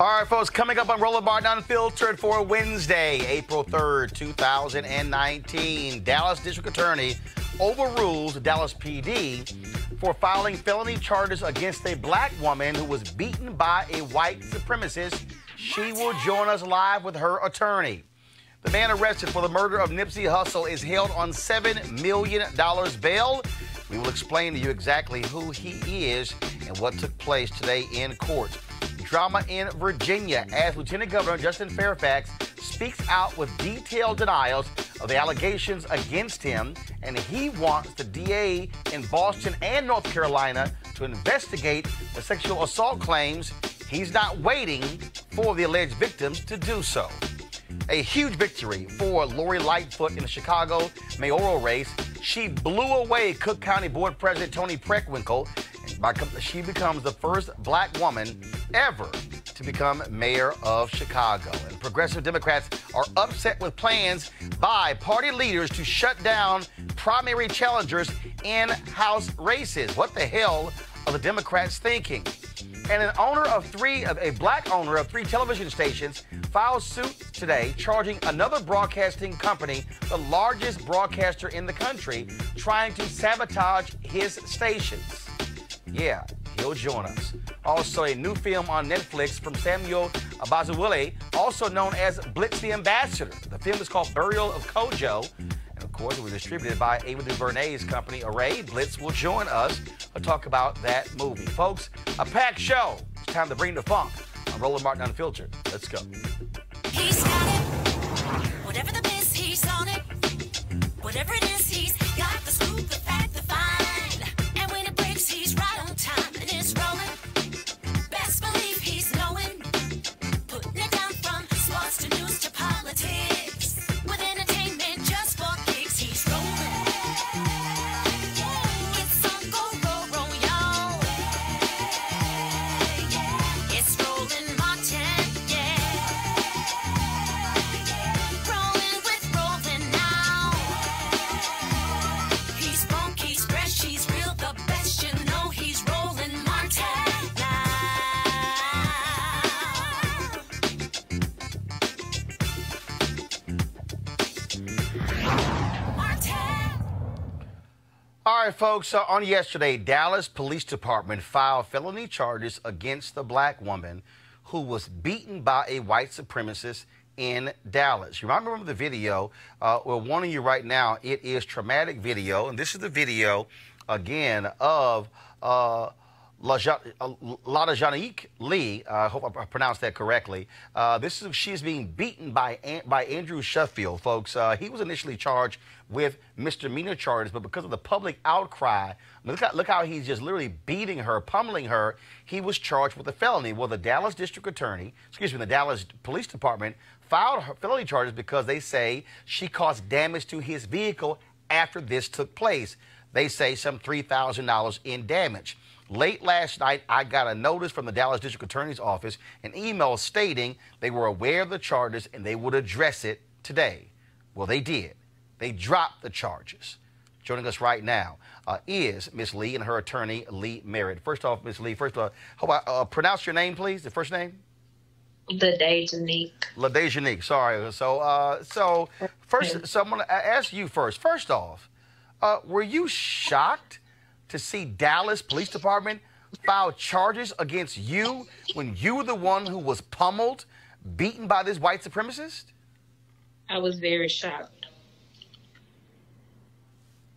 All right, folks, coming up on Roland Unfiltered for Wednesday, April 3rd, 2019. Dallas District Attorney overrules Dallas PD for filing felony charges against a black woman who was beaten by a white supremacist. She will join us live with her attorney. The man arrested for the murder of Nipsey Hussle is held on $7 million bail. We will explain to you exactly who he is and what took place today in court. Drama in Virginia as Lieutenant Governor Justin Fairfax speaks out with detailed denials of the allegations against him, and he wants the DA in Boston and North Carolina to investigate the sexual assault claims. He's not waiting for the alleged victims to do so. A huge victory for Lori Lightfoot in the Chicago mayoral race. She blew away Cook County Board President Tony Preckwinkle. She becomes the first black woman ever to become mayor of Chicago. And progressive Democrats are upset with plans by party leaders to shut down primary challengers in House races. What the hell are the Democrats thinking? And a black owner of 3 television stations filed suit today charging another broadcasting company, the largest broadcaster in the country, trying to sabotage his stations. Yeah, he'll join us. Also, a new film on Netflix from Samuel Abazuwile, also known as Blitz the Ambassador. The film is called Burial of Kojo. And of course, it was distributed by Ava DuVernay's company, Array. Blitz will join us to talk about that movie. Folks, a packed show. It's time to bring the funk on Roland Martin Unfiltered. Let's go. He's got it. Whatever the biz, he's on it. Whatever it is, he's got the scoop, the fact, the find. And when it breaks, he's right on time and it's rolling. Best believe he's knowing. Putting it down from sports to news to politics. With entertainment just for kicks, he's rolling. It's on go, y'all. It's Roland Martin, rolling with Roland now. He's funky, he's fresh, he's real, the best, you know he's Roland Martin now. Martin. All right, folks, on yesterday, Dallas Police Department filed felony charges against the black woman who was beaten by a white supremacist in Dallas. You might remember the video. We're warning you right now, it is traumatic video, and this is the video, again, of LaJanique Lee. I hope I pronounced that correctly. She's being beaten by Andrew Sheffield, folks. He was initially charged with misdemeanor charges, but because of the public outcry, look how he's just literally beating her, pummeling her. He was charged with a felony. Well, the Dallas District Attorney, the Dallas Police Department filed felony charges because they say she caused damage to his vehicle after this took place. They say some $3,000 in damage. Late last night, I got a notice from the Dallas District Attorney's office, an email stating they were aware of the charges and they would address it today. Well, they did. They dropped the charges. Joining us right now is Miss Lee and her attorney, Lee Merritt. First off, Miss Lee, hope I pronounce your name, please, the first name? LaDejanique, sorry. So I'm going to ask you first. First off, were you shocked to see Dallas Police Department file charges against you when you were the one who was pummeled, beaten by this white supremacist? I was very shocked.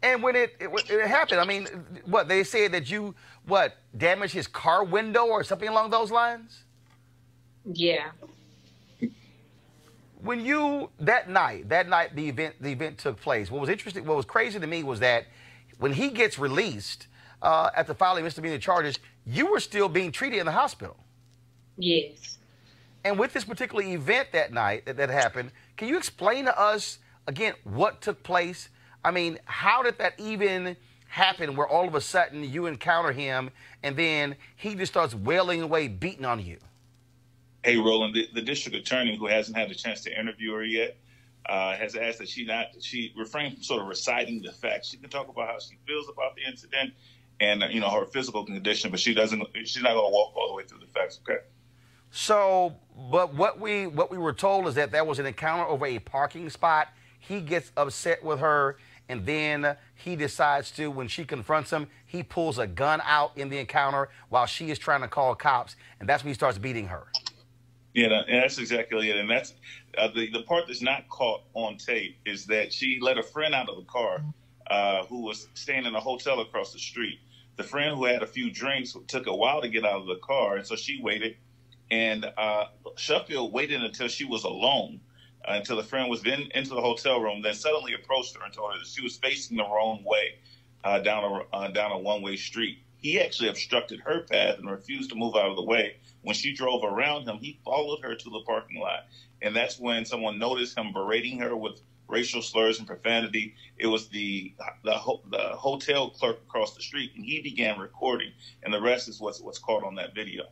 And when it happened, I mean, what, they said that you, damaged his car window or something along those lines? Yeah. When you, that night the event took place, what was crazy to me was that when he gets released after filing misdemeanor charges, you were still being treated in the hospital. Yes. And with this particular event that night that happened, can you explain to us, again, what took place? I mean, how did that even happen where all of a sudden you encounter him and then he just starts wailing away, beating on you? Hey, Roland, the district attorney, who hasn't had a chance to interview her yet, has asked that she refrain from sort of reciting the facts. She can talk about how she feels about the incident and, her physical condition, but she's not going to walk all the way through the facts, okay? So, but what we were told is that there was an encounter over a parking spot. He gets upset with her, and then he decides to, when she confronts him, he pulls a gun out in the encounter while she is trying to call cops, and that's when he starts beating her. Yeah, and that's exactly it. And that's the part that's not caught on tape is that she let a friend out of the car who was staying in a hotel across the street. The friend who had a few drinks took a while to get out of the car, and so she waited. And Sheffield waited until she was alone, until the friend was then into the hotel room, then suddenly approached her and told her that she was facing the wrong way down a one-way street. He actually obstructed her path and refused to move out of the way. When she drove around him, he followed her to the parking lot. And that's when someone noticed him berating her with racial slurs and profanity. It was the hotel clerk across the street, and he began recording. And the rest is what's caught on that video.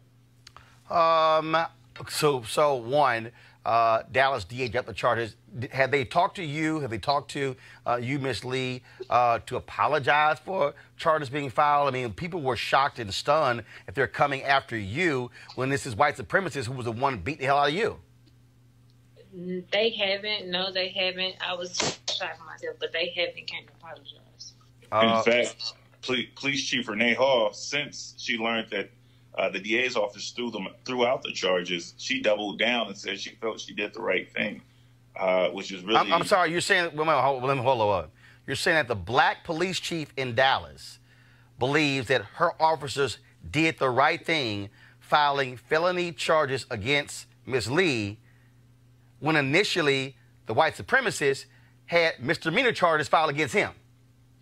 So one, Dallas DA dropped the charges. Have they talked to you? Have they talked to you, Ms. Lee, to apologize for charges being filed? I mean, people were shocked and stunned if they're coming after you when this is white supremacists who was the one beating the hell out of you. They haven't. No, they haven't. I was shocked myself, but they haven't came to apologize. In fact, Police Chief Renee Hall, since she learned that the DA's office threw out the charges, she doubled down and said she felt she did the right thing, which is really... I'm sorry, you're saying... Let me hold on. You're saying that the black police chief in Dallas believes that her officers did the right thing filing felony charges against Ms. Lee when initially the white supremacists had misdemeanor charges filed against him.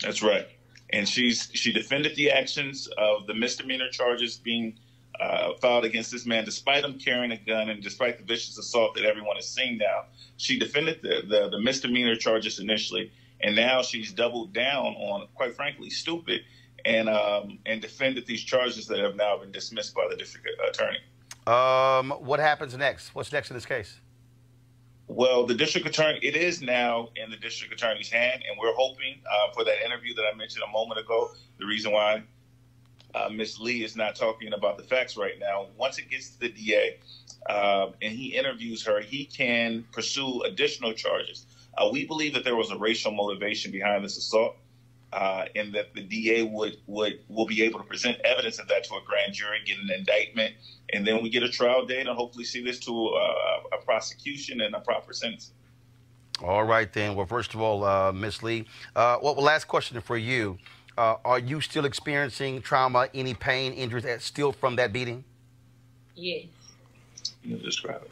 That's right. And she defended the actions of the misdemeanor charges being filed against this man, despite him carrying a gun and despite the vicious assault that everyone is seeing now. She defended the misdemeanor charges initially, and now she's doubled down on, quite frankly, stupid, and defended these charges that have now been dismissed by the district attorney. What happens next? What's next in this case? Well, the district attorney, it is now in the district attorney's hand, and we're hoping for that interview that I mentioned a moment ago. The reason why Ms. Lee is not talking about the facts right now, once it gets to the DA and he interviews her, he can pursue additional charges. We believe that there was a racial motivation behind this assault, and that the DA will be able to present evidence of that to a grand jury, get an indictment, and then we get a trial date and hopefully see this to a prosecution and a proper sentencing. All right, then. Well, first of all, Ms. Lee, well, last question for you. Are you still experiencing trauma, any pain, injuries still from that beating? Yes. Can you describe it?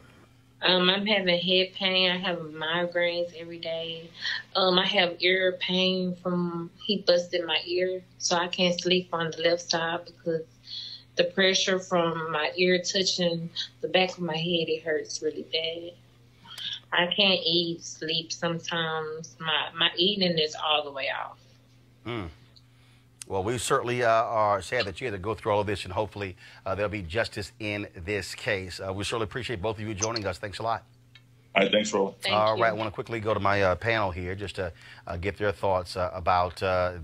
I'm having head pain. I have migraines every day. I have ear pain from he busted my ear, so I can't sleep on the left side because the pressure from my ear touching the back of my head, it hurts really bad. I can't eat, sleep sometimes. My eating is all the way off. Well, we certainly are sad that you had to go through all of this, and hopefully there'll be justice in this case. We certainly appreciate both of you joining us. Thanks a lot. All right, thanks, Roland. All right, I want to quickly go to my panel here just to get their thoughts about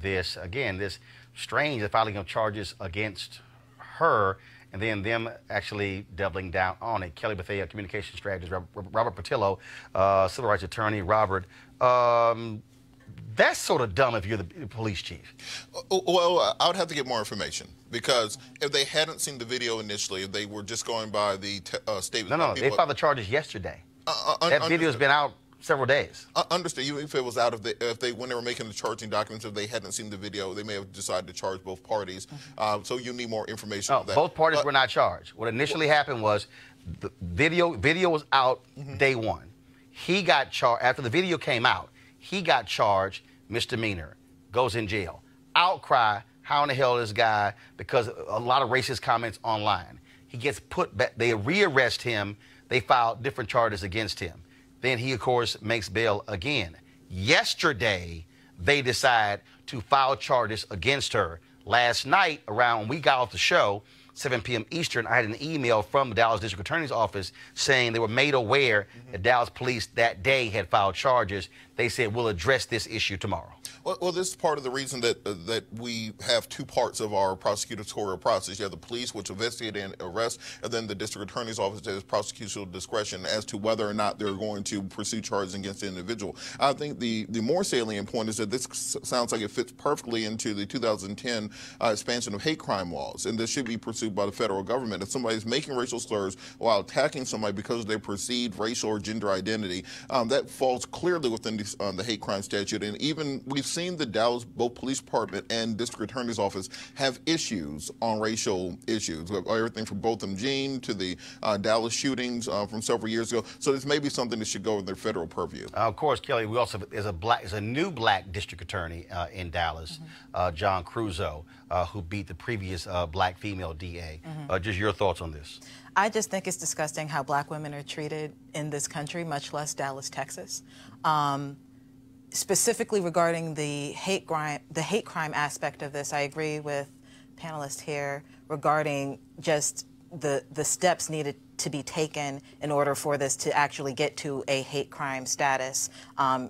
this. Again, this strange filing of charges against her and then them actually doubling down on it. Kelly Bethea, communication strategist, Robert Patillo, civil rights attorney. Robert, that's sort of dumb if you're the police chief. Well, I would have to get more information because if they hadn't seen the video initially, if they were just going by the statement. No, they filed the charges yesterday. That video's been out several days. Understood. Even if it was out of when they were making the charging documents, if they hadn't seen the video, they may have decided to charge both parties. So you need more information. No, on that. Both parties were not charged. What initially happened was the video was out day one. He got charged after the video came out. He got charged misdemeanor, goes in jail. Outcry, how in the hell is this guy? Because a lot of racist comments online. He gets put back. They rearrest him. They file different charges against him. Then he, of course, makes bail again. Yesterday, they decide to file charges against her. Last night, around when we got off the show, 7 p.m. Eastern, I had an email from the Dallas District Attorney's Office saying they were made aware that Dallas police that day had filed charges. They said, we'll address this issue tomorrow. Well, this is part of the reason that we have two parts of our prosecutorial process. You have the police, which investigate and arrest, and then the district attorney's office that has prosecutorial discretion as to whether or not they're going to pursue charges against the individual. I think the more salient point is that this sounds like it fits perfectly into the 2010 expansion of hate crime laws, and this should be pursued by the federal government. If somebody's making racial slurs while attacking somebody because of their perceived racial or gender identity, that falls clearly within the hate crime statute. And even we've seen the Dallas, both police department and district attorney's office have issues on racial issues, everything from Botham Jean to the Dallas shootings from several years ago. So this may be something that should go in their federal purview. Of course, Kelly, we also there's a new black district attorney in Dallas, John Kojo, who beat the previous black female DA. Just your thoughts on this? I just think it's disgusting how black women are treated in this country, much less Dallas, Texas. Specifically regarding the hate crime aspect of this, I agree with panelists here regarding just the steps needed to be taken in order for this to actually get to a hate crime status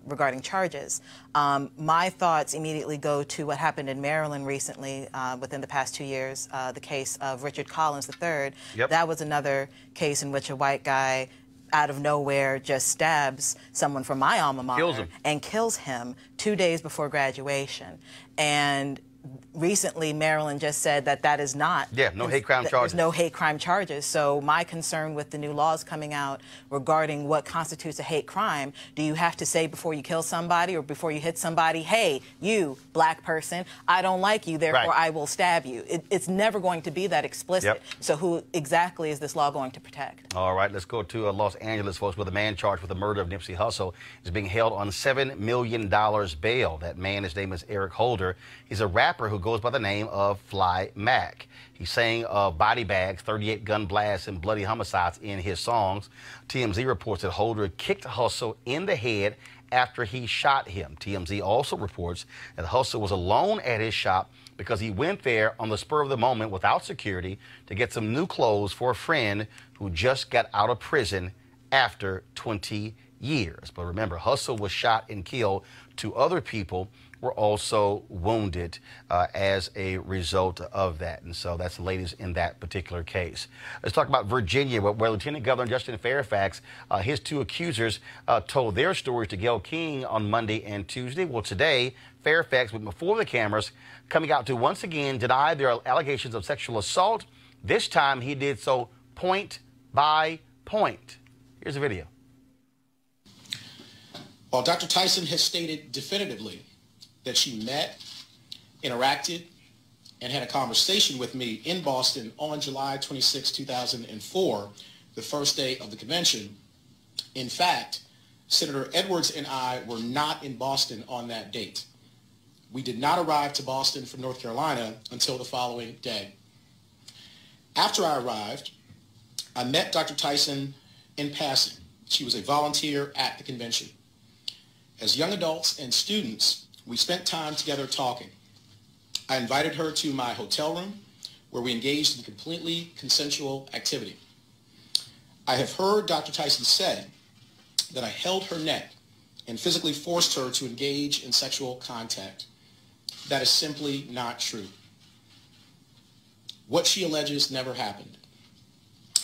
regarding charges. My thoughts immediately go to what happened in Maryland recently within the past 2 years, the case of Richard Collins III. Yep. That was another case in which a white guy out of nowhere just stabs someone from my alma mater and kills him 2 days before graduation. And recently, Maryland just said that that is not. Yeah, no hate crime charges. There's no hate crime charges. So my concern with the new laws coming out regarding what constitutes a hate crime, do you have to say before you kill somebody or before you hit somebody, hey, you, black person, I don't like you, therefore I will stab you. It's never going to be that explicit. So who exactly is this law going to protect? All right, let's go to Los Angeles, folks, where the man charged with the murder of Nipsey Hussle is being held on $7 million bail. That man, his name is Eric Holder. He's a rapper who goes by the name of Fly Mac. He sang body bags, 38 gun blasts, and bloody homicides in his songs. TMZ reports that Holder kicked Hussle in the head after he shot him. TMZ also reports that Hussle was alone at his shop because he went there on the spur of the moment without security to get some new clothes for a friend who just got out of prison after 20 years. But remember, Hussle was shot and killed. 2 other people were also wounded as a result of that. And so that's the latest in that particular case. Let's talk about Virginia, where Lieutenant Governor Justin Fairfax, his 2 accusers told their stories to Gayle King on Monday and Tuesday. Well, today, Fairfax went before the cameras, coming out to once again deny their allegations of sexual assault. This time, he did so point by point. Here's a video. While Dr. Tyson has stated definitively that she met, interacted, and had a conversation with me in Boston on July 26, 2004, the first day of the convention. In fact, Senator Edwards and I were not in Boston on that date. We did not arrive to Boston from North Carolina until the following day. After I arrived, I met Dr. Tyson in passing. She was a volunteer at the convention. As young adults and students, we spent time together talking. I invited her to my hotel room where we engaged in completely consensual activity. I have heard Dr. Tyson say that I held her neck and physically forced her to engage in sexual contact. That is simply not true. What she alleges never happened.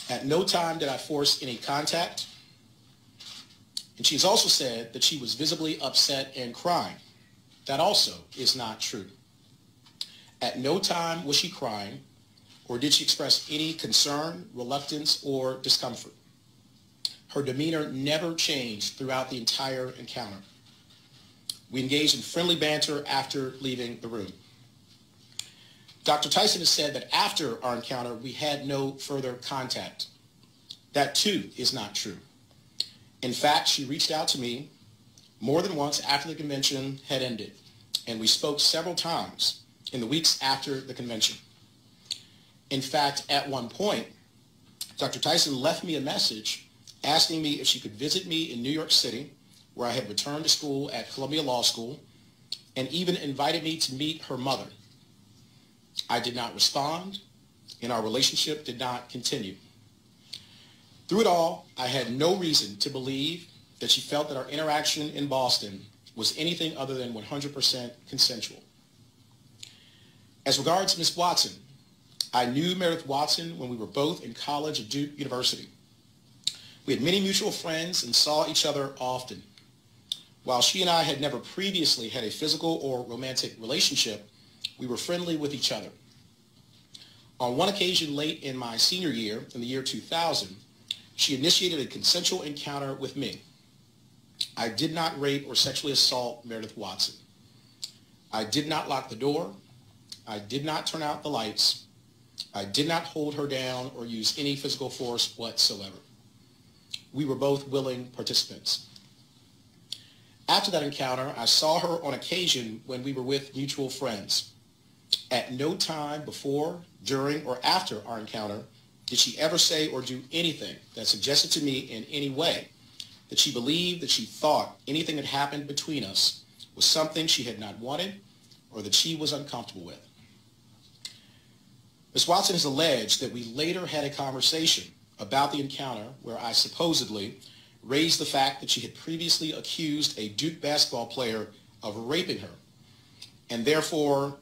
At no time did I force any contact. And she's also said that she was visibly upset and crying. That also is not true. At no time was she crying, or did she express any concern, reluctance, or discomfort. Her demeanor never changed throughout the entire encounter. We engaged in friendly banter after leaving the room. Dr. Tyson has said that after our encounter, we had no further contact. That too is not true. In fact, she reached out to me more than once after the convention had ended, and we spoke several times in the weeks after the convention. In fact, at one point, Dr. Tyson left me a message asking me if she could visit me in New York City, where I had returned to school at Columbia Law School, and even invited me to meet her mother. I did not respond, and our relationship did not continue. Through it all, I had no reason to believe that she felt that our interaction in Boston was anything other than 100% consensual. As regards Ms. Watson, I knew Meredith Watson when we were both in college at Duke University. We had many mutual friends and saw each other often. While she and I had never previously had a physical or romantic relationship, we were friendly with each other. On one occasion late in my senior year, in the year 2000, she initiated a consensual encounter with me. I did not rape or sexually assault Meredith Watson. I did not lock the door. I did not turn out the lights. I did not hold her down or use any physical force whatsoever. We were both willing participants. After that encounter, I saw her on occasion when we were with mutual friends. At no time before, during, or after our encounter did she ever say or do anything that suggested to me in any way that she believed, that she thought anything that happened between us was something she had not wanted or that she was uncomfortable with. Ms. Watson has alleged that we later had a conversation about the encounter where I supposedly raised the fact that she had previously accused a Duke basketball player of raping her, and therefore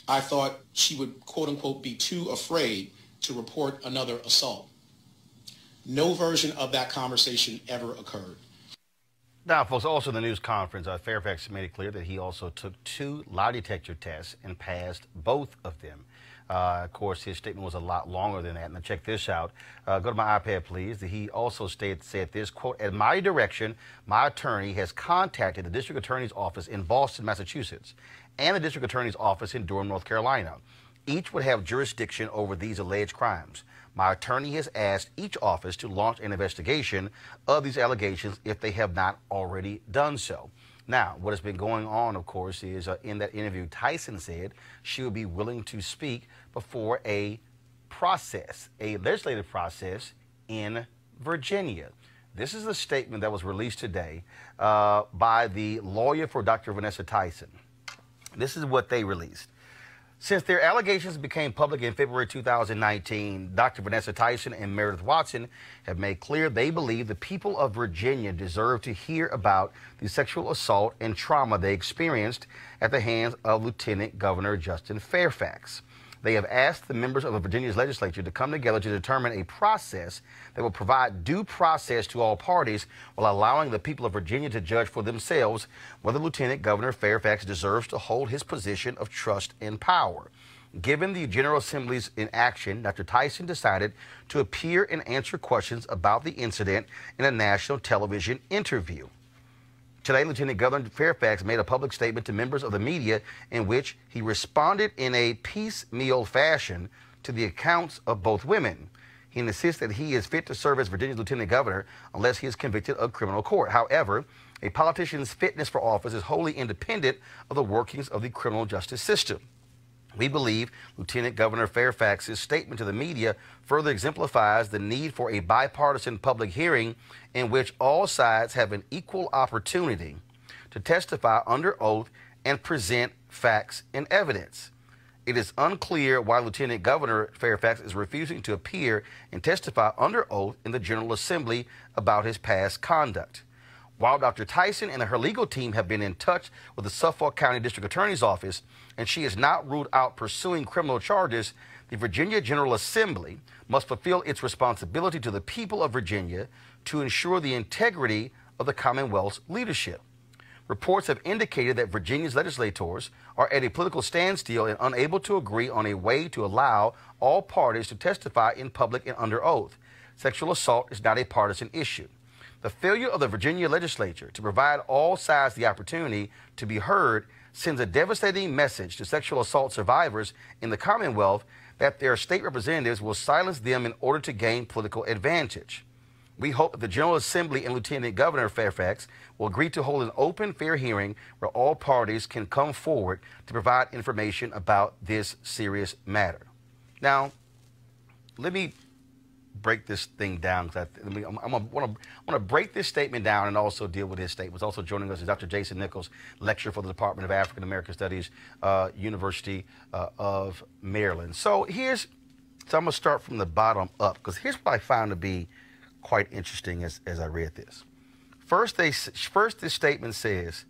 I thought she would, quote unquote, be too afraid to report another assault. No version of that conversation ever occurred. Now, folks, also in the news conference, Fairfax made it clear that he also took 2 lie detector tests and passed both of them. Of course, his statement was a lot longer than that. Now, check this out. Go to my iPad, please. He also said this, quote, "At my direction, my attorney has contacted the district attorney's office in Boston, Massachusetts, and the district attorney's office in Durham, North Carolina. Each would have jurisdiction over these alleged crimes. My attorney has asked each office to launch an investigation of these allegations if they have not already done so." Now, what has been going on, of course, is in that interview, Tyson said she would be willing to speak before a process, a legislative process in Virginia. This is a statement that was released today by the lawyer for Dr. Vanessa Tyson. This is what they released. Since their allegations became public in February 2019, Dr. Vanessa Tyson and Meredith Watson have made clear they believe the people of Virginia deserve to hear about the sexual assault and trauma they experienced at the hands of Lieutenant Governor Justin Fairfax. They have asked the members of Virginia's legislature to come together to determine a process that will provide due process to all parties while allowing the people of Virginia to judge for themselves whether Lieutenant Governor Fairfax deserves to hold his position of trust and power. Given the General Assembly's inaction, Dr. Tyson decided to appear and answer questions about the incident in a national television interview. Today, Lieutenant Governor Fairfax made a public statement to members of the media in which he responded in a piecemeal fashion to the accounts of both women. He insists that he is fit to serve as Virginia's lieutenant governor unless he is convicted of criminal court. However, a politician's fitness for office is wholly independent of the workings of the criminal justice system. We believe Lieutenant Governor Fairfax's statement to the media further exemplifies the need for a bipartisan public hearing in which all sides have an equal opportunity to testify under oath and present facts and evidence. It is unclear why Lieutenant Governor Fairfax is refusing to appear and testify under oath in the General Assembly about his past conduct. While Dr. Tyson and her legal team have been in touch with the Suffolk County District Attorney's Office, and she has not ruled out pursuing criminal charges, the Virginia General Assembly must fulfill its responsibility to the people of Virginia to ensure the integrity of the Commonwealth's leadership. Reports have indicated that Virginia's legislators are at a political standstill and unable to agree on a way to allow all parties to testify in public and under oath. Sexual assault is not a partisan issue. The failure of the Virginia legislature to provide all sides the opportunity to be heard sends a devastating message to sexual assault survivors in the Commonwealth that their state representatives will silence them in order to gain political advantage. We hope that the General Assembly and Lieutenant Governor Fairfax will agree to hold an open, fair hearing where all parties can come forward to provide information about this serious matter. Now, let me break this thing down. I want to break this statement down and also deal with his statements. Also joining us is Dr. Jason Nichols, lecturer for the Department of African American Studies, University of Maryland. So I'm going to start from the bottom up, because here's what I found to be quite interesting as I read this. First, this statement says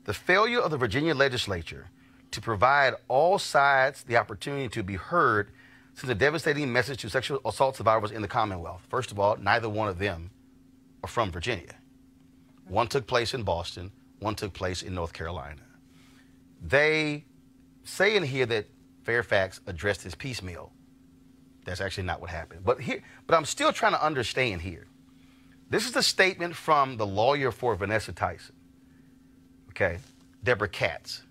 The failure of the Virginia legislature to provide all sides the opportunity to be heard sends a devastating message to sexual assault survivors in the Commonwealth. First of all, neither one of them are from Virginia. One took place in Boston, one took place in North Carolina. They say in here that Fairfax addressed his piecemeal. That's actually not what happened. But I'm still trying to understand here. This is the statement from the lawyer for Vanessa Tyson, okay, Deborah Katz.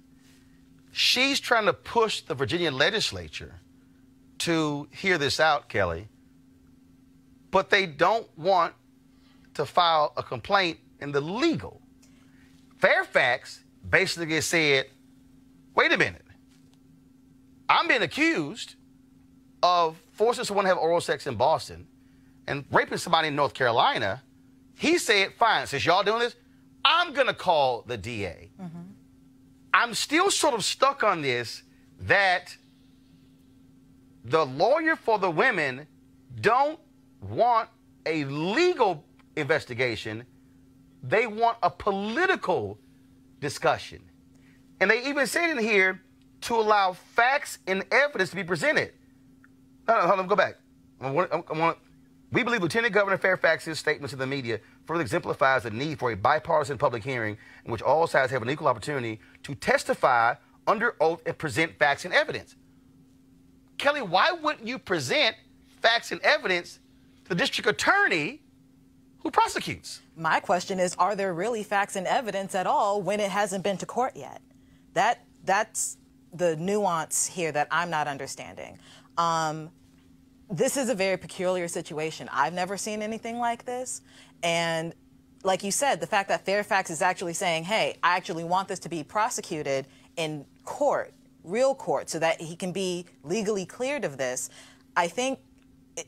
She's trying to push the Virginia legislature to hear this out, Kelly, but they don't want to file a complaint in the legal. Fairfax basically said, wait a minute, I'm being accused of forcing someone to have oral sex in Boston and raping somebody in North Carolina. He said, fine, since y'all doing this, I'm going to call the DA. Mm-hmm. I'm still sort of stuck on this, that the lawyer for the women don't want a legal investigation. They want a political discussion. And they even said in here to allow facts and evidence to be presented. Hold on, go back. We believe Lieutenant Governor Fairfax's statement to the media further exemplifies the need for a bipartisan public hearing in which all sides have an equal opportunity to testify under oath and present facts and evidence. Kelly, why wouldn't you present facts and evidence to the district attorney who prosecutes? My question is, are there really facts and evidence at all when it hasn't been to court yet? That's the nuance here that I'm not understanding. This is a very peculiar situation. I've never seen anything like this. And like you said, the fact that Fairfax is actually saying, hey, I actually want this to be prosecuted in court, real court, so that he can be legally cleared of this, I think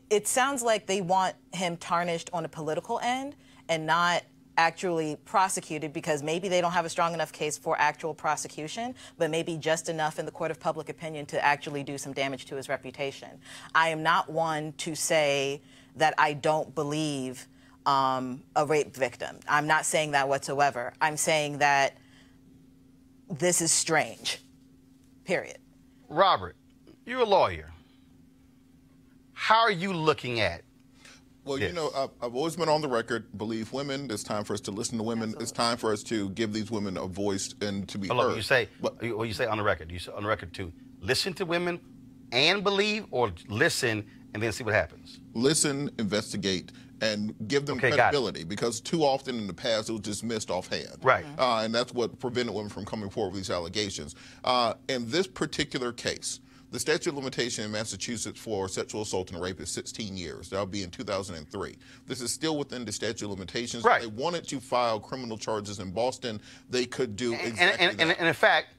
it sounds like they want him tarnished on a political end and not actually prosecuted, because maybe they don't have a strong enough case for actual prosecution, but maybe just enough in the court of public opinion to actually do some damage to his reputation. I am not one to say that I don't believe a rape victim. I'm not saying that whatsoever. I'm saying that this is strange, period. Robert, you're a lawyer. How are you looking at Well, yes. you know, I've always been on the record, believe women. It's time for us to listen to women. Absolutely. It's time for us to give these women a voice and to be Hello, heard. you say, what you say on the record? You say on the record to listen to women and believe, or listen and then see what happens? Listen, investigate, and give them credibility, because too often in the past it was dismissed offhand. Right. And that's what prevented women from coming forward with these allegations. In this particular case, the statute of limitation in Massachusetts for sexual assault and rape is 16 years. That'll be in 2003. This is still within the statute of limitations. Right. If they wanted to file criminal charges in Boston, they could do exactly that. And in fact,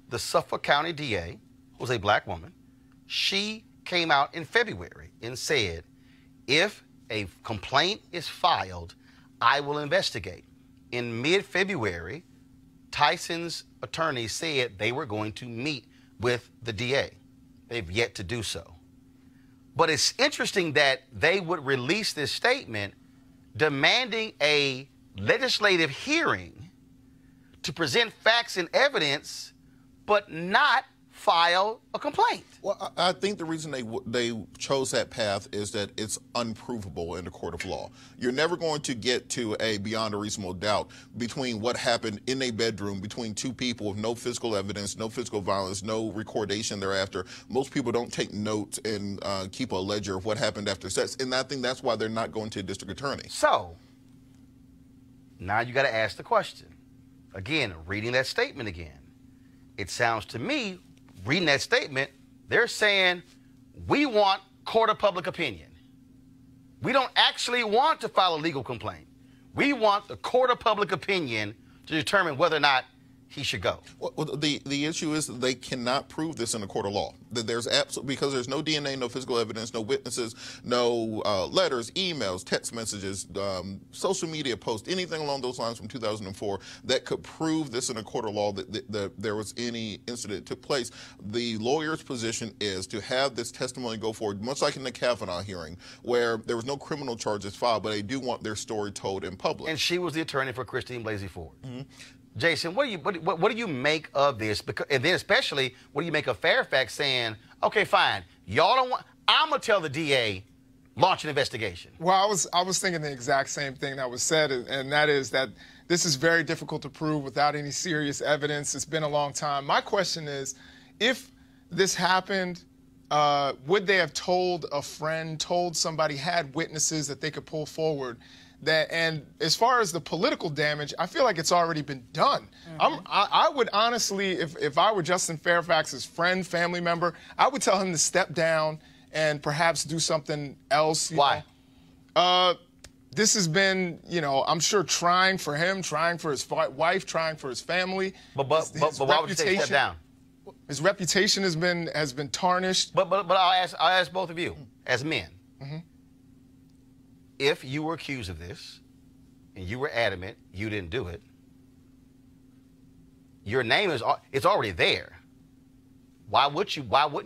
the Suffolk County DA, who was a black woman, she came out in February and said, if a complaint is filed, I will investigate. In mid-February, Tyson's attorney said they were going to meet with the DA. They've yet to do so. But it's interesting that they would release this statement demanding a legislative hearing to present facts and evidence, but not file a complaint. Well, I think the reason they chose that path is that it's unprovable in the court of law. You're never going to get to a beyond a reasonable doubt between what happened in a bedroom between two people with no physical evidence, no physical violence, no recordation thereafter. Most people don't take notes and keep a ledger of what happened after sex, and I think that's why they're not going to a district attorney. So now you got to ask the question. Again, reading that statement again, it sounds to me, reading that statement, they're saying we want court of public opinion. We don't actually want to file a legal complaint. We want the court of public opinion to determine whether or not he should go. Well, the issue is that they cannot prove this in a court of law. That there's because there's no DNA, no physical evidence, no witnesses, no letters, emails, text messages, social media posts, anything along those lines from 2004 that could prove this in a court of law that there was any incident that took place. The lawyer's position is to have this testimony go forward, much like in the Kavanaugh hearing, where there was no criminal charges filed, but they do want their story told in public. And she was the attorney for Christine Blasey Ford. Mm-hmm. Jason, what do you make of this? Because, and then especially, what do you make of Fairfax saying, okay, fine, y'all don't want, I'm going to tell the DA, launch an investigation? Well, I was thinking the exact same thing that was said, and that is that this is very difficult to prove without any serious evidence. It's been a long time. My question is, if this happened, would they have told a friend, told somebody, had witnesses that they could pull forward? And as far as the political damage, I feel like it's already been done. I would honestly, if I were Justin Fairfax's friend, family member, I would tell him to step down and perhaps do something else. Why? This has been, I'm sure trying for him, trying for his wife, trying for his family. But why would you say step down? His reputation has been tarnished. But I'll ask both of you as men. If you were accused of this and you were adamant you didn't do it, your name it's already there. Why wouldn't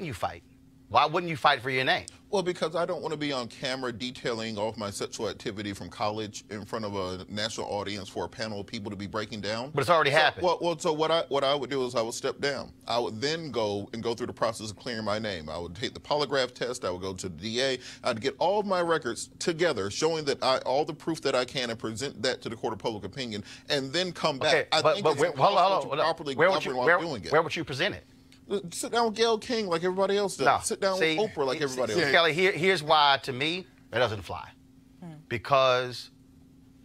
you fight? Why wouldn't you fight for your name? Well, because I don't want to be on camera detailing all of my sexual activity from college in front of a national audience for a panel of people to be breaking down. But it's already happened. So what I would do is I would step down. I would then go through the process of clearing my name. I would take the polygraph test. I would go to the DA. I'd get all of my records together, showing that all the proof that I can, and present that to the court of public opinion, and then come back. Okay, I think it's impossible to properly govern while doing it. Where would you present it? Sit down with Gayle King like everybody else does. No, sit down with Oprah like everybody else. Kelly, here's why, to me, that doesn't fly. Because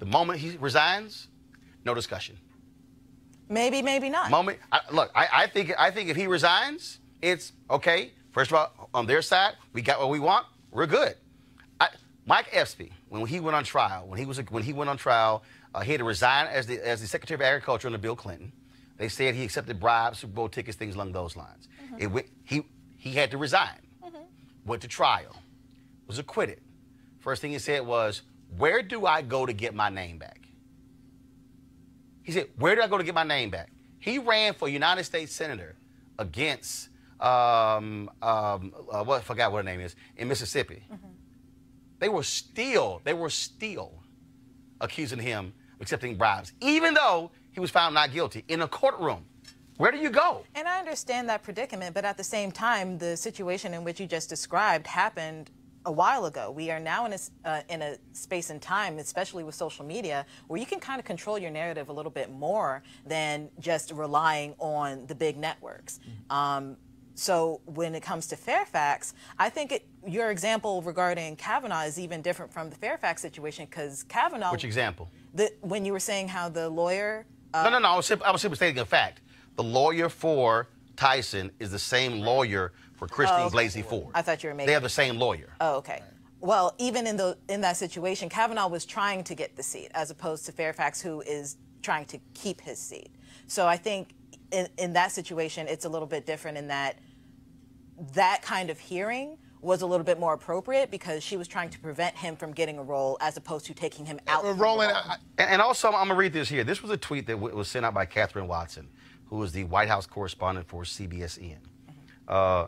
the moment he resigns, no discussion. Maybe not. I think if he resigns, it's okay. First of all, on their side, we got what we want. We're good. Mike Espy, when he went on trial, he had to resign as the Secretary of Agriculture under Bill Clinton. They said he accepted bribes, Super Bowl tickets, things along those lines. He had to resign. Went to trial. Was acquitted. First thing he said was, where do I go to get my name back? He said, where do I go to get my name back? He ran for United States Senator against, I forgot what her name is, in Mississippi. They were still accusing him of accepting bribes, even though he was found not guilty in a courtroom. Where do you go? And I understand that predicament, but at the same time, the situation in which you just described happened a while ago. We are now in a space and time, especially with social media, where you can kind of control your narrative a little bit more than just relying on the big networks. So when it comes to Fairfax, I think your example regarding Kavanaugh is even different from the Fairfax situation, because Kavanaugh... Which example? When you were saying how the lawyer... No, I was simply stating a fact. The lawyer for Tyson is the same lawyer for Christine Blasey Ford. I thought you were making... They have the same lawyer. Oh, okay. Well, even in that situation, Kavanaugh was trying to get the seat, as opposed to Fairfax, who is trying to keep his seat. So I think in that situation, it's a little bit different in that kind of hearing was a little bit more appropriate because she was trying to prevent him from getting a role as opposed to taking him out. Roland, and also, I'm going to read this here. This was a tweet that was sent out by Catherine Watson, who is the White House correspondent for CBSN.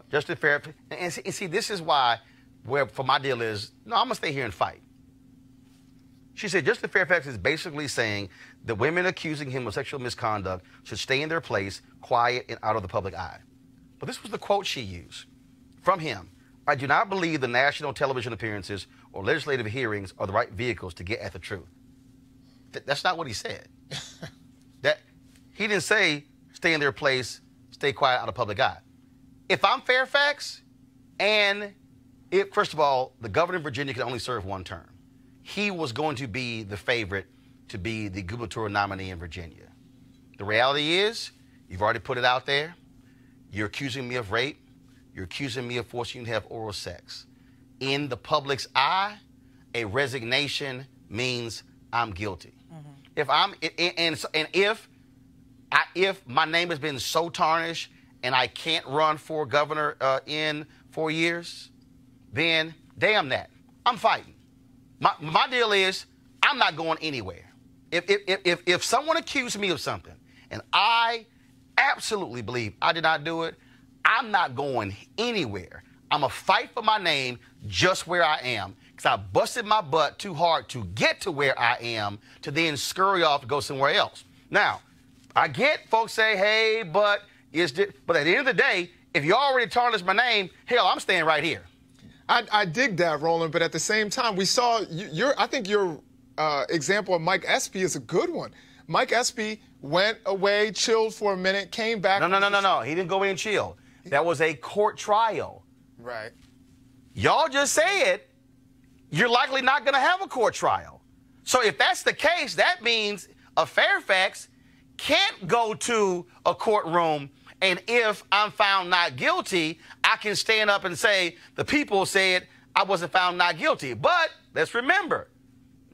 Justin Fairfax, and see, this is why, for my deal is, no, I'm going to stay here and fight. She said, Justin Fairfax is basically saying that women accusing him of sexual misconduct should stay in their place, quiet and out of the public eye. But this was the quote she used from him. I do not believe the national television appearances or legislative hearings are the right vehicles to get at the truth. That's not what he said. He didn't say stay in their place, stay quiet out of public eye. If I'm Fairfax, first of all, the governor of Virginia can only serve one term. He was going to be the favorite to be the gubernatorial nominee in Virginia. The reality is, you've already put it out there. You're accusing me of rape. You're accusing me of forcing you to have oral sex. In the public's eye, a resignation means I'm guilty. If my name has been so tarnished and I can't run for governor in 4 years, then damn that, I'm fighting. My deal is I'm not going anywhere. If someone accused me of something and I absolutely believe I did not do it, I'm not going anywhere. I'm going to fight for my name just where I am because I busted my butt too hard to get to where I am to then scurry off to go somewhere else. Now, I get folks say, hey, but at the end of the day, if you already tarnished my name, hell, I'm staying right here. I dig that, Roland, but at the same time, we saw I think your example of Mike Espy is a good one. Mike Espy went away, chilled for a minute, came back. No. He didn't go away and chill. That was a court trial. Right. Y'all just said you're likely not going to have a court trial. So if that's the case, that means a Fairfax can't go to a courtroom, and if I'm found not guilty, I can stand up and say the people said I wasn't found not guilty. But let's remember,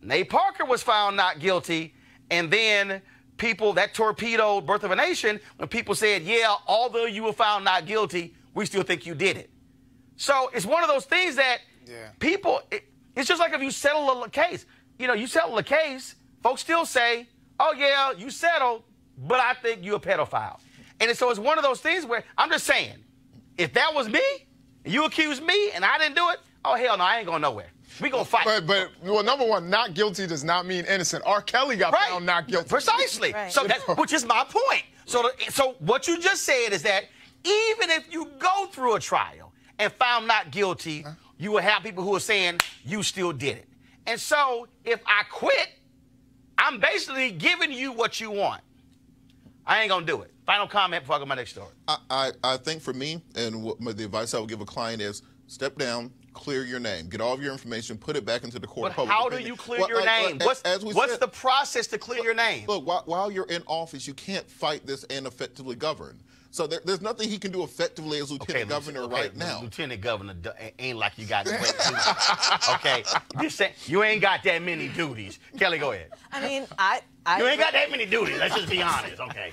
Nate Parker was found not guilty, and then people, that torpedoed Birth of a Nation, when people said, yeah, although you were found not guilty, we still think you did it. So it's one of those things that people, it's just like if you settle a case. You know, you settle a case, folks still say, oh, yeah, you settled, but I think you're a pedophile. And so it's one of those things where I'm just saying, if that was me, and you accused me, and I didn't do it, oh, hell no, I ain't going nowhere. We going to fight. But, well, number one, not guilty does not mean innocent. R. Kelly got found not guilty. Precisely. Right. So that, which is my point. So what you just said is that even if you go through a trial and found not guilty, you will have people who are saying you still did it. And so if I quit, I'm basically giving you what you want. I ain't going to do it. Final comment before I go to my next story. I think for me, and the advice I would give a client is step down, clear your name, get all of your information, put it back into the court. But how do you clear your name? What's the process to clear your name? Look, while you're in office, you can't fight this and effectively govern. So there's nothing he can do effectively as lieutenant governor right now. Lieutenant governor ain't like you got great duties. Okay, you ain't got that many duties. Kelly, go ahead. I mean, you ain't got that many duties. Let's just be honest, okay?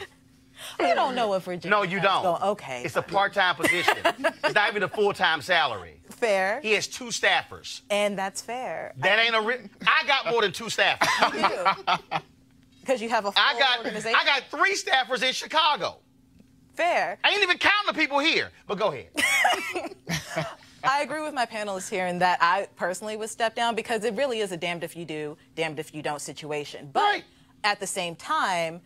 You don't know if Virginia. No, you don't. Okay. It's a part-time position. It's not even a full-time salary. Fair. He has 2 staffers. And that's fair. That ain't I got more than 2 staffers. You do. Because you have a full organization. I got 3 staffers in Chicago. Fair. I ain't even counting the people here, but go ahead. I agree with my panelists here in that I personally would step down because it really is a damned if you do, damned if you don't situation. But at the same time,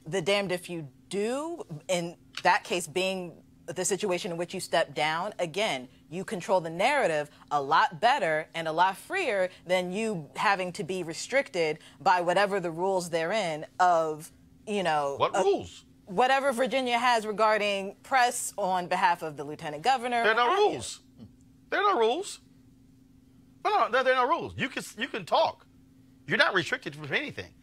the damned if you do, in that case being the situation in which you step down, again, you control the narrative a lot better and a lot freer than you having to be restricted by whatever the rules therein of, you know. What rules? Whatever Virginia has regarding press on behalf of the lieutenant governor. There are no rules. There are no rules. No, there are no rules. You can talk. You're not restricted from anything.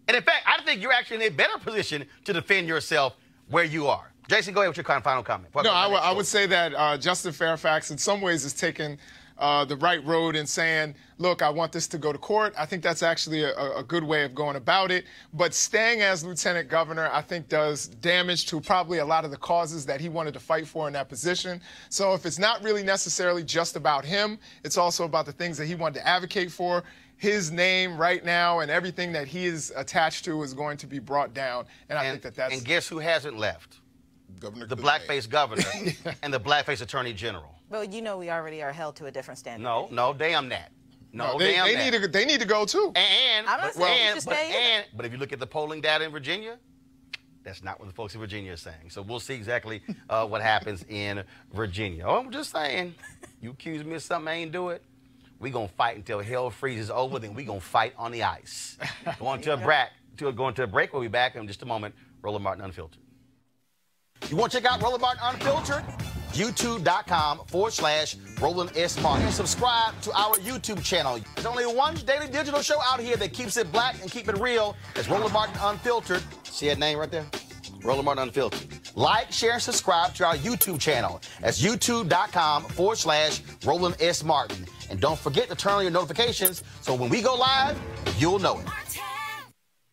And in fact, I think you're actually in a better position to defend yourself where you are. Jason, go ahead with your final comment. No, I would say that Justin Fairfax in some ways is taking the right road and saying, look, I want this to go to court. I think that's actually a good way of going about it. But staying as lieutenant governor, I think, does damage to probably a lot of the causes that he wanted to fight for in that position. So if it's not really necessarily just about him, it's also about the things that he wanted to advocate for. His name right now and everything that he is attached to is going to be brought down. And I think that's... And guess who hasn't left? Governor the blackface governor and the blackface attorney general. Well, you know we already are held to a different standard. No, damn that. They need to go too. But if you look at the polling data in Virginia, that's not what the folks in Virginia are saying. So we'll see exactly what happens in Virginia. Oh, I'm just saying, you accuse me of something I ain't do it, we gonna fight until hell freezes over. Then we gonna fight on the ice. Going to a break. We'll be back in just a moment. Roland Martin Unfiltered. You want to check out Roland Martin Unfiltered? YouTube.com/Roland S. Martin. And subscribe to our YouTube channel. There's only one daily digital show out here that keeps it black and keep it real. It's Roland Martin Unfiltered. See that name right there? Roland Martin Unfiltered. Like, share, and subscribe to our YouTube channel. That's YouTube.com/Roland S. Martin. And don't forget to turn on your notifications so when we go live, you'll know it.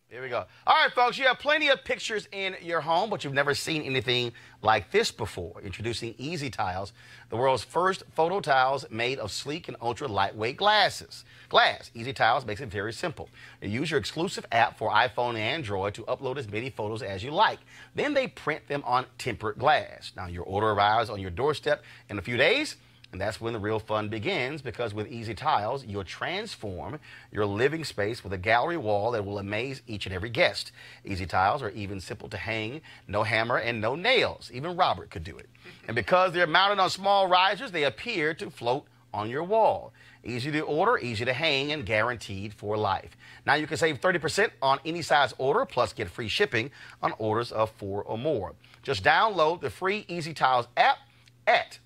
Here we go. All right, folks, you have plenty of pictures in your home, but you've never seen anything like this before. Introducing EasyTiles, the world's first photo tiles made of sleek and ultra lightweight glass. EasyTiles makes it very simple. You use your exclusive app for iPhone and Android to upload as many photos as you like. Then they print them on tempered glass. Now, your order arrives on your doorstep in a few days. And that's when the real fun begins, because with EasyTiles, you'll transform your living space with a gallery wall that will amaze each and every guest. EasyTiles are even simple to hang, no hammer and no nails. Even Robert could do it. And because they're mounted on small risers, they appear to float on your wall. Easy to order, easy to hang, and guaranteed for life. Now you can save 30% on any size order, plus get free shipping on orders of 4 or more. Just download the free EasyTiles app at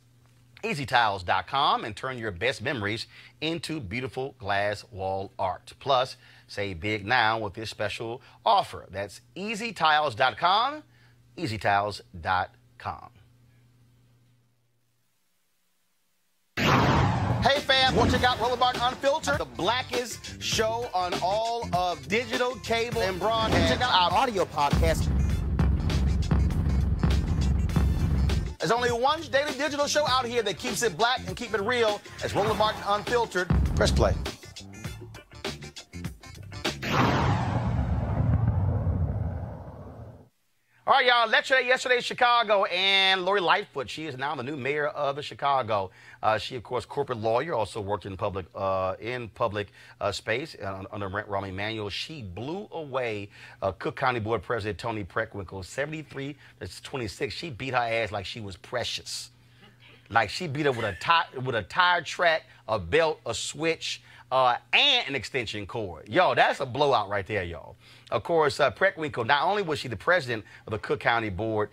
EasyTiles.com and turn your best memories into beautiful glass wall art. Plus, save big now with this special offer. That's EasyTiles.com, EasyTiles.com. Hey fam, want to check out Roland Unfiltered, the blackest show on all of digital, cable, and broadcast. Check out our audio podcast. There's only one daily digital show out here that keeps it black and keep it real. It's Roland Martin Unfiltered. Press play. All right, y'all. Lecture day yesterday in Chicago, and Lori Lightfoot, she is now the new mayor of Chicago. She, of course, corporate lawyer, also worked in public space under Rahm Emanuel. She blew away Cook County Board President Toni Preckwinkle, 73-26. She beat her ass like she was precious. Like she beat her with a tire track, a belt, a switch, and an extension cord. Yo, that's a blowout right there, y'all. Of course, Preckwinkle, not only was she the president of the Cook County Board,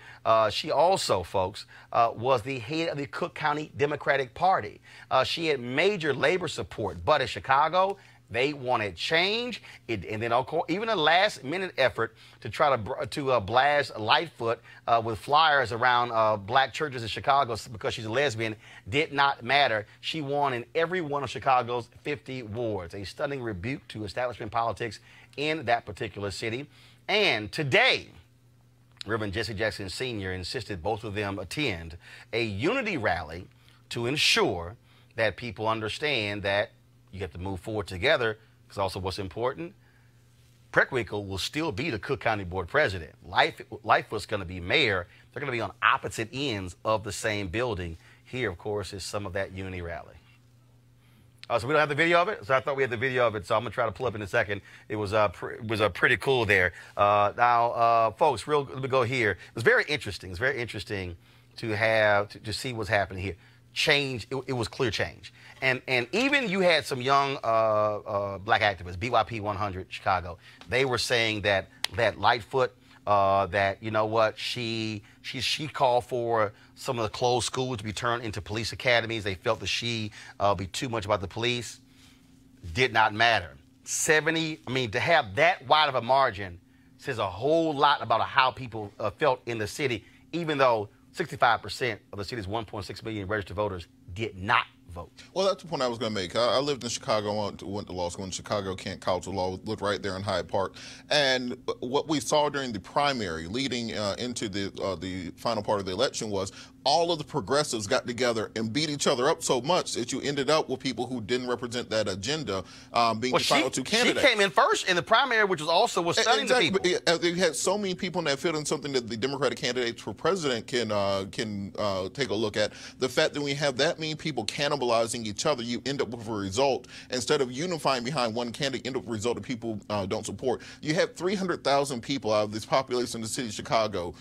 she also, folks, was the head of the Cook County Democratic Party. She had major labor support, but in Chicago, they wanted change. And then, of course, even a last-minute effort to try to blast Lightfoot with flyers around black churches in Chicago because she's a lesbian did not matter. She won in every one of Chicago's 50 wards, a stunning rebuke to establishment politics in that particular city. And today, Reverend Jesse Jackson Sr. insisted both of them attend a unity rally to ensure that people understand that you have to move forward together, because also what's important, Preckwinkle will still be the Cook County Board President. Lightfoot's going to be mayor. They're going to be on opposite ends of the same building. Here, of course, is some of that unity rally. So we don't have the video of it, so I thought we had the video of it, so I'm going to try to pull up in a second. It was pretty cool there. Now, folks, let me go here. It was very interesting. It's very interesting to see what's happening here. Change, it was clear change. And even you had some young black activists, BYP 100 Chicago, they were saying that Lightfoot, that, you know what, she called for some of the closed schools to be turned into police academies. They felt that she be too much about the police. Did not matter. To have that wide of a margin says a whole lot about how people felt in the city, even though 65% of the city's 1.6 million registered voters did not vote. Well, that's the point I was going to make. I lived in Chicago, went to law school in Chicago, Kent College of Law, lived right there in Hyde Park. And what we saw during the primary leading into the final part of the election was all of the progressives got together and beat each other up so much that you ended up with people who didn't represent that agenda being the final two candidates. She came in first in the primary, which was stunning to people. You had so many people in that field, and something that the Democratic candidates for president can take a look at. The fact that we have that many people cannibalizing each other, you end up with a result. Instead of unifying behind one candidate, you end up with a result that people don't support. You had 300,000 people out of this population in the city of Chicago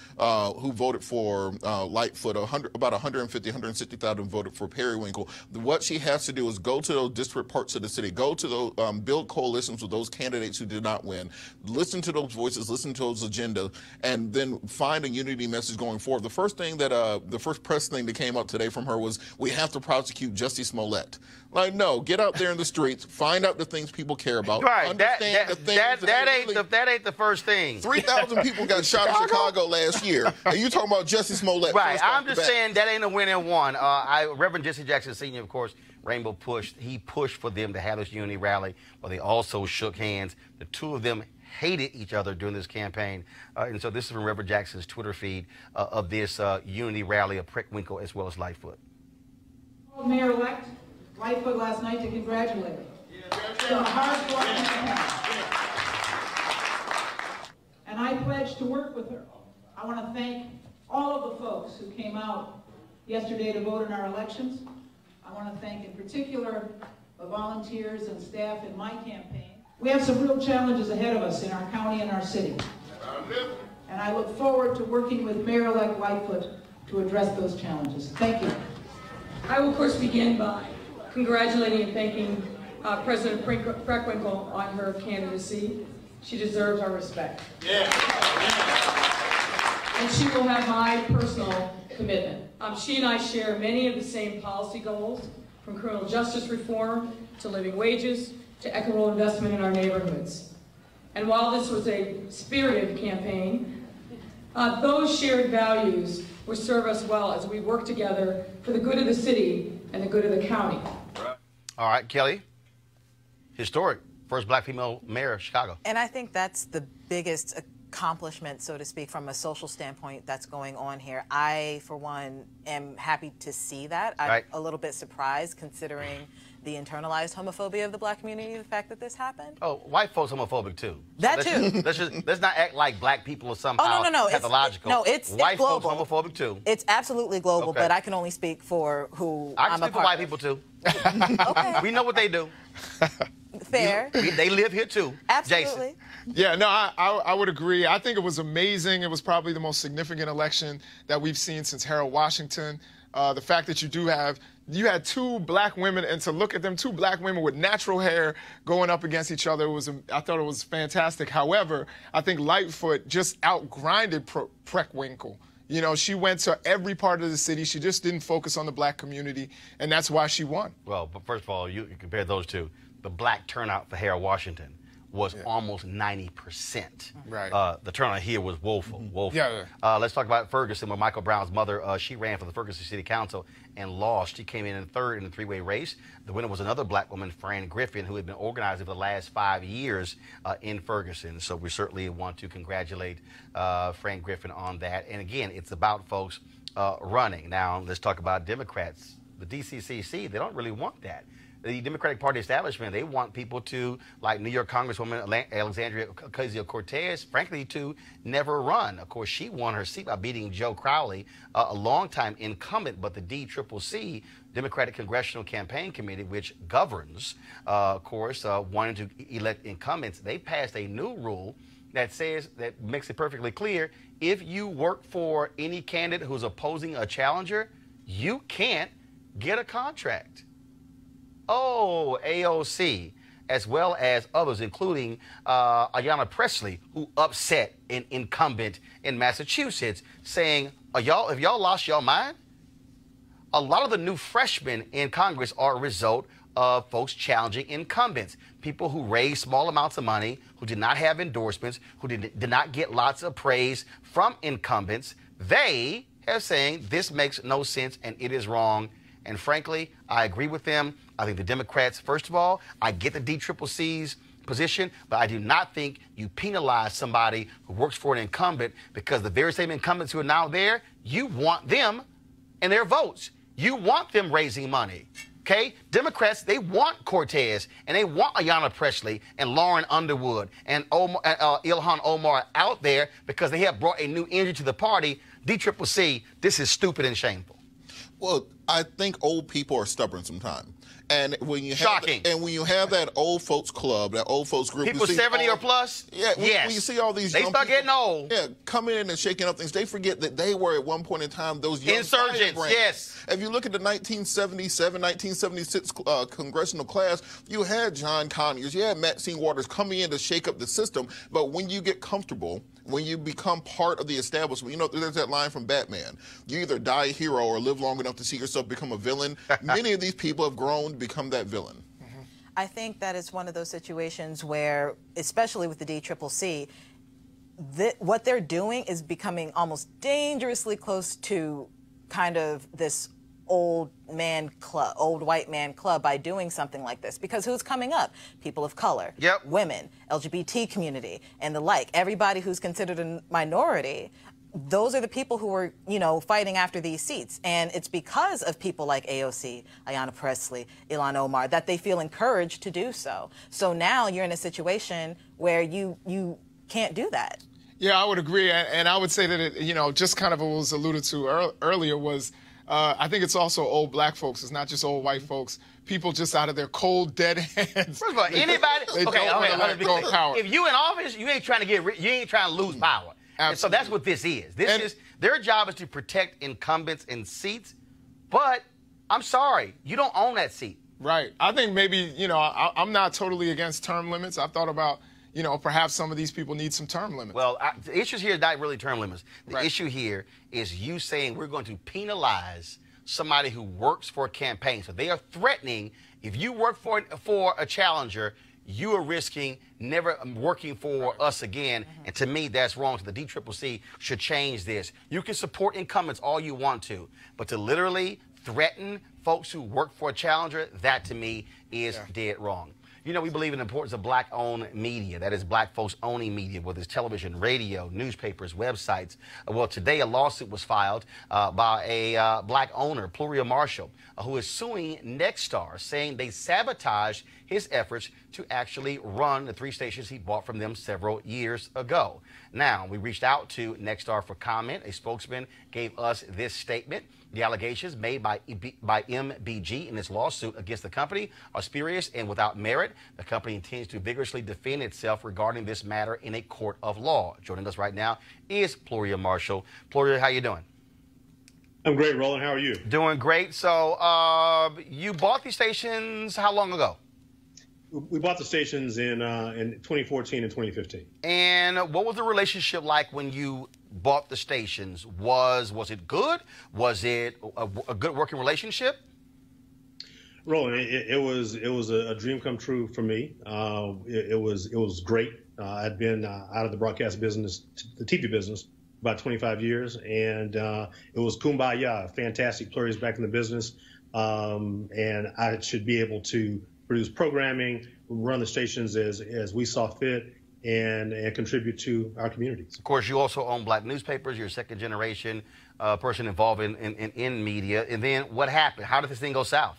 who voted for Lightfoot. About 150, 160,000 voted for Periwinkle. What she has to do is go to those disparate parts of the city, go to those, build coalitions with those candidates who did not win, listen to those voices, listen to those agendas, and then find a unity message going forward. The first press thing that came up today from her was, we have to prosecute Jussie Smollett. Like, no, get out there in the streets, find out the things people care about. Right, understand the things that ain't the first thing. 3,000 people got shot in Chicago last year, and you talking about Jussie Smollett. Right, I'm just saying that ain't a winning one. Reverend Jesse Jackson Sr., of course, Rainbow pushed for them to have this unity rally, but they also shook hands. The two of them hated each other during this campaign. And so this is from Reverend Jackson's Twitter feed of this unity rally of Preckwinkle as well as Lightfoot. Mayor-elect Lightfoot last night to congratulate her. It's been a hard work, and I pledge to work with her. I want to thank all of the folks who came out yesterday to vote in our elections. I want to thank in particular the volunteers and staff in my campaign. We have some real challenges ahead of us in our county and our city. And I look forward to working with Mayor-elect Lightfoot to address those challenges. Thank you. I will, of course, begin by congratulating and thanking President Preckwinkle on her candidacy. She deserves our respect. Yeah. And she will have my personal commitment. She and I share many of the same policy goals, from criminal justice reform to living wages to equitable investment in our neighborhoods. And while this was a spirited campaign, those shared values will serve us well as we work together for the good of the city and the good of the county. All right, Kelly. Historic. First black female mayor of Chicago. And I think that's the biggest accomplishment, so to speak, from a social standpoint that's going on here. I, for one, am happy to see that. I'm a little bit surprised considering the internalized homophobia of the black community, the fact that this happened. Oh, white folks homophobic too. That too. Let's not act like black people are somehow pathological. It's white global. Folks homophobic too. It's absolutely global, but I can only speak for who I can I'm speak a for part white of. people too. Okay. We know what they do. Fair. They live here too. Absolutely. Jason. Yeah, no, I would agree. I think it was amazing. It was probably the most significant election that we've seen since Harold Washington. The fact that you had two black women, and to look at them, two black women with natural hair going up against each other, I thought it was fantastic. However, I think Lightfoot just outgrinded Preckwinkle. You know, she went to every part of the city. She just didn't focus on the black community, and that's why she won. Well, but first of all, you compare those two. The black turnout for Harold Washington was almost 90%. Right. The turnout here was woeful. Woeful. Yeah. Let's talk about Ferguson, where Michael Brown's mother, she ran for the Ferguson City Council and lost. She came in third in the three-way race. The winner was another black woman, Fran Griffin, who had been organizing for the last 5 years in Ferguson. So we certainly want to congratulate Fran Griffin on that. And again, it's about folks running. Now, let's talk about Democrats. The DCCC, they don't really want that. The Democratic Party establishment, they want people to, like New York Congresswoman Alexandria Ocasio-Cortez, frankly, to never run. Of course, she won her seat by beating Joe Crowley, a longtime incumbent, but the DCCC, Democratic Congressional Campaign Committee, which governs, of course, wanting to elect incumbents, they passed a new rule that makes it perfectly clear, if you work for any candidate who's opposing a challenger, you can't get a contract. Oh, AOC, as well as others, including Ayanna Pressley, who upset an incumbent in Massachusetts, saying, have y'all lost your mind? A lot of the new freshmen in Congress are a result of folks challenging incumbents, people who raised small amounts of money, who did not have endorsements, who did not get lots of praise from incumbents. They are saying this makes no sense and it is wrong. And frankly, I agree with them. I think the Democrats, first of all, I get the DCCC's position, but I do not think you penalize somebody who works for an incumbent, because the very same incumbents who are now there, you want them and their votes. You want them raising money. Okay? Democrats, they want Cortez, and they want Ayanna Pressley and Lauren Underwood and Ilhan Omar out there because they have brought a new energy to the party. DCCC, this is stupid and shameful. Well, I think old people are stubborn sometimes. And when you have Shocking. when you have that old folks club, that old folks group, people 70 or plus, yeah, yes. when you see all these they young start people, getting old. Yeah, coming in and shaking up things, they forget that they were at one point in time those young insurgents. firebrands. Yes. If you look at the 1977, 1976 congressional class, you had John Conyers, you had Maxine Waters coming in to shake up the system. But when you get comfortable, when you become part of the establishment, you know, there's that line from Batman: you either die a hero or live long enough to see yourself become a villain. Many of these people have grown to become that villain. I think that is one of those situations where, especially with the DCCC, what they're doing is becoming almost dangerously close to kind of this old white man club by doing something like this. Because who's coming up? People of color, women, LGBT community, and the like. Everybody who's considered a minority. Those are the people who are, fighting after these seats. And it's because of people like AOC, Ayanna Pressley, Ilhan Omar, that they feel encouraged to do so. So now you're in a situation where you can't do that. Yeah, I would agree. And I would say that, just kind of what was alluded to earlier was I think it's also old black folks. It's not just old white folks. People just out of their cold, dead hands. First of all, anybody. If you in office, you ain't trying to you ain't trying to lose power. And so that's what this is. Their job is to protect incumbents and seats. But I'm sorry, you don't own that seat. Right. I think maybe, I'm not totally against term limits. I've thought about, perhaps some of these people need some term limits. Well, the issue here is not really term limits. The issue here is you saying we're going to penalize somebody who works for a campaign. So they are threatening, if you work for a challenger, you are risking never working for us again. And to me, that's wrong. So the DCCC should change this. You can support incumbents all you want to, but to literally threaten folks who work for a challenger, that to me is dead wrong. We believe in the importance of black-owned media. That is, black folks owning media, whether it's television, radio, newspapers, websites. Well, today a lawsuit was filed by a black owner, Pluria Marshall, who is suing Nexstar, saying they sabotaged his efforts to actually run the 3 stations he bought from them several years ago. Now, we reached out to Nexstar for comment. A spokesman gave us this statement. The allegations made by MBG in this lawsuit against the company are spurious and without merit. The company intends to vigorously defend itself regarding this matter in a court of law. Joining us right now is Pluria Marshall. Pluria, how you doing? I'm great, Roland. How are you? Doing great. So you bought these stations how long ago? We bought the stations in 2014 and 2015. And what was the relationship like when you bought the stations? Was it good? Was it a good working relationship? Roland, it was a dream come true for me. It was great. I'd been out of the broadcast business, the TV business, about 25 years, and it was kumbaya. Fantastic. Pluria's back in the business, and I should be able to produce programming, run the stations as we saw fit, and contribute to our communities. Of course, you also own black newspapers. You're a second-generation person involved in media. And then what happened? How did this thing go south?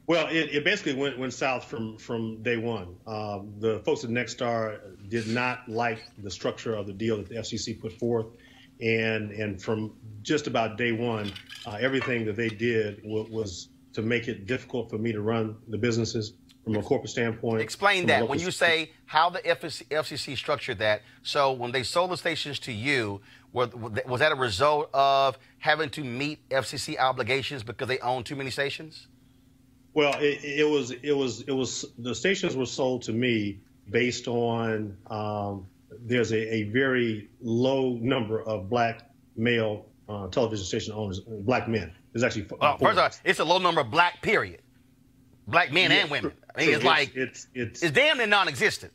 Well, it basically went south from day one. The folks at Nexstar did not like the structure of the deal that the FCC put forth. And from just about day one, everything that they did was to make it difficult for me to run the businesses from a corporate standpoint. Explain that. When you say how the FCC structured that, so when they sold the stations to you, was that a result of having to meet FCC obligations because they own too many stations? Well, it was the stations were sold to me based on there's a very low number of black male television station owners, black men. There's actually first of all, it's a low number of black, period. Black men and women. I mean, it's damn near non-existent.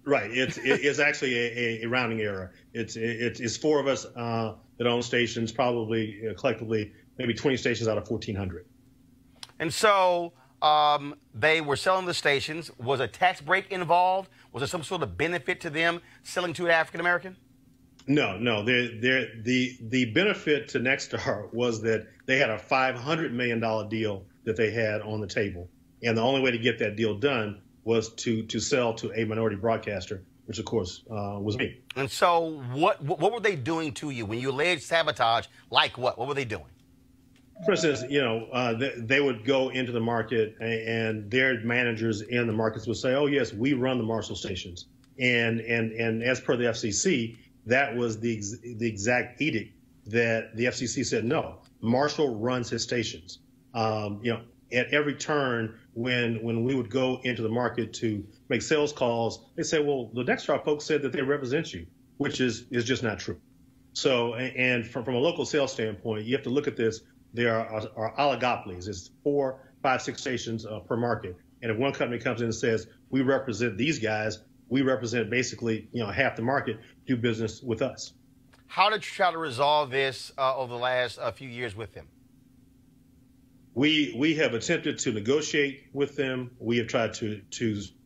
Right. It's actually a rounding error. It's 4 of us that own stations, probably collectively maybe 20 stations out of 1,400. And so they were selling the stations. Was a tax break involved? Was there some sort of benefit to them selling to an African American? No. The benefit to Nexstar was that they had a $500 million deal that they had on the table, and the only way to get that deal done was to sell to a minority broadcaster, which of course was me. And so, what were they doing to you when you alleged sabotage? Like what? What were they doing? For instance, they would go into the market, and their managers in the markets would say, "Oh yes, we run the Marshall stations," and as per the FCC. That was the exact edict that the FCC said, no, Marshall runs his stations. At every turn when we would go into the market to make sales calls, they say, well, the Nexstar folks said that they represent you, which is just not true. So, and from a local sales standpoint, you have to look at this. There are oligopolies. It's 4, 5, 6 stations per market. And if one company comes in and says, we represent these guys, we represent basically, half the market, do business with us. How did you try to resolve this over the last few years with them? We have attempted to negotiate with them. We have tried to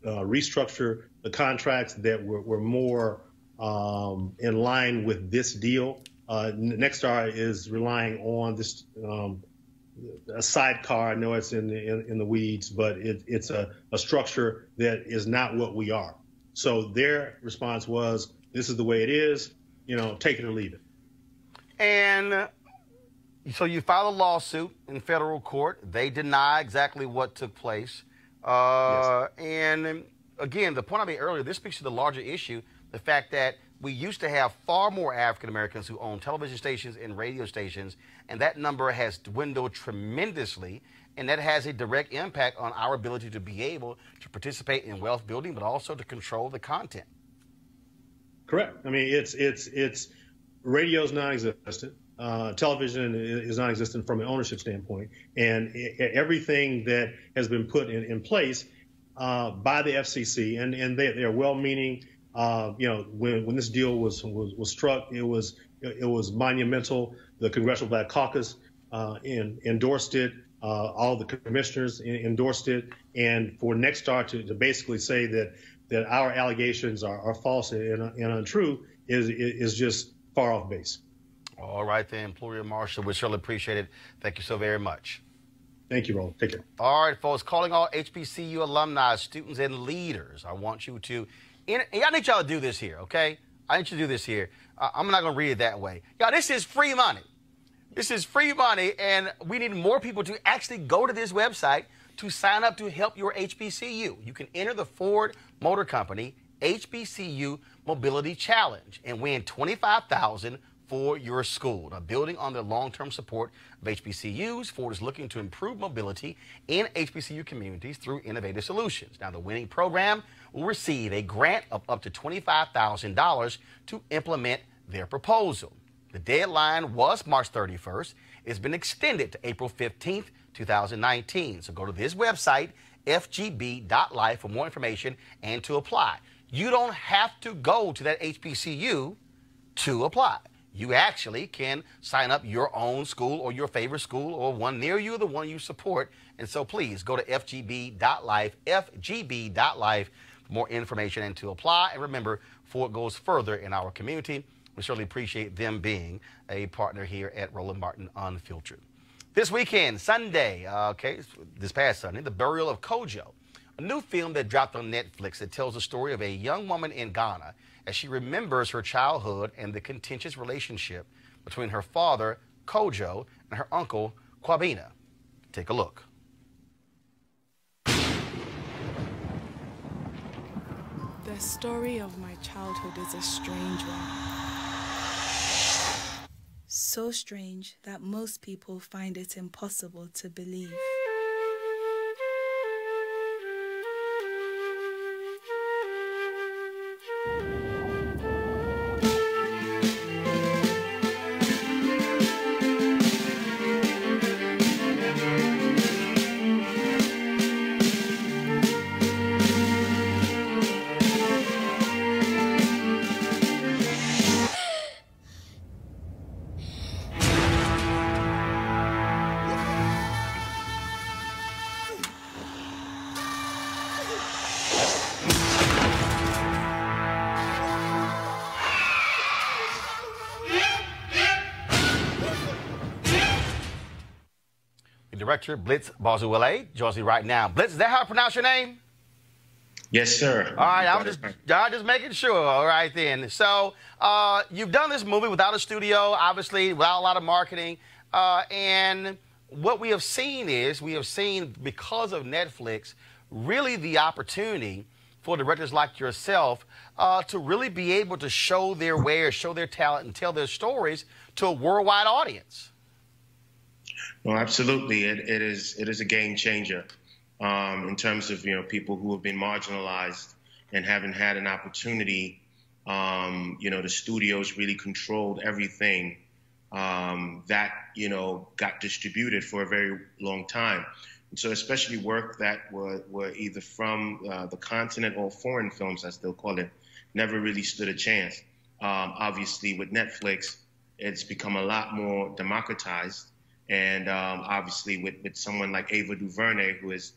restructure the contracts that were more in line with this deal. Nexstar is relying on this a sidecar. I know it's in the weeds, but it's a structure that is not what we are. So their response was, this is the way it is, take it or leave it. And So you filed a lawsuit in federal court. They deny exactly what took place. Yes. And again, the point I made earlier, this speaks to the larger issue, the fact that we used to have far more African Americans who own television stations and radio stations, and that number has dwindled tremendously, and that has a direct impact on our ability to be able to participate in wealth building, but also to control the content. Correct. I mean, it's radio's non-existent. Television is non-existent from an ownership standpoint, and everything that has been put in place by the FCC, and they're well-meaning. When this deal was struck, it was monumental. The Congressional Black Caucus endorsed it. All the commissioners endorsed it, and for Nexstar to basically say that our allegations are false and untrue is just far off base. All right, then, Employer Marshall, we surely appreciate it. Thank you so very much. Thank you, Roland. Take care. All right, folks, calling all HBCU alumni, students, and leaders. I want you to, I need y'all to do this here, okay? I need you to do this here. I'm not going to read it that way. Y'all, this is free money. This is free money, and we need more people to actually go to this website to sign up to help your HBCU. You can enter the Ford Motor Company HBCU Mobility Challenge and win $25,000 for your school. Now, building on the long-term support of HBCUs, Ford is looking to improve mobility in HBCU communities through innovative solutions. Now, the winning program will receive a grant of up to $25,000 to implement their proposal. The deadline was March 31st. It's been extended to April 15th, 2019. So go to this website, fgb.life, for more information and to apply. You don't have to go to that HBCU to apply. You actually can sign up your own school or your favorite school or one near you, the one you support. And so please go to fgb.life, fgb.life for more information and to apply. And remember, Ford goes further in our community. We certainly appreciate them being a partner here at Roland Martin Unfiltered. This weekend, Sunday, this past Sunday, the burial of Kojo, a new film that dropped on Netflix that tells the story of a young woman in Ghana as she remembers her childhood and the contentious relationship between her father, Kojo, and her uncle, Kwabena. Take a look. The story of my childhood is a strange one. So strange that most people find it impossible to believe. Director Blitz Bazuwele joins me right now. Blitz, is that how I pronounce your name? Yes, sir. All right, I'm just making sure. All right, then. So you've done this movie without a studio, obviously, without a lot of marketing. And what we have seen is, because of Netflix, really the opportunity for directors like yourself to really be able to show their wares, show their talent, and tell their stories to a worldwide audience. Well, absolutely. It is a game changer in terms of, people who have been marginalized and haven't had an opportunity. The studios really controlled everything that, got distributed for a very long time. And so especially work that were either from the continent or foreign films, as they'll call it, never really stood a chance. Obviously, with Netflix, it's become a lot more democratized. And obviously, with someone like Ava DuVernay, who is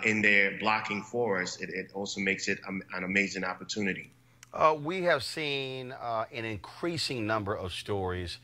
in there blocking for us, it also makes it an amazing opportunity. We have seen an increasing number of stories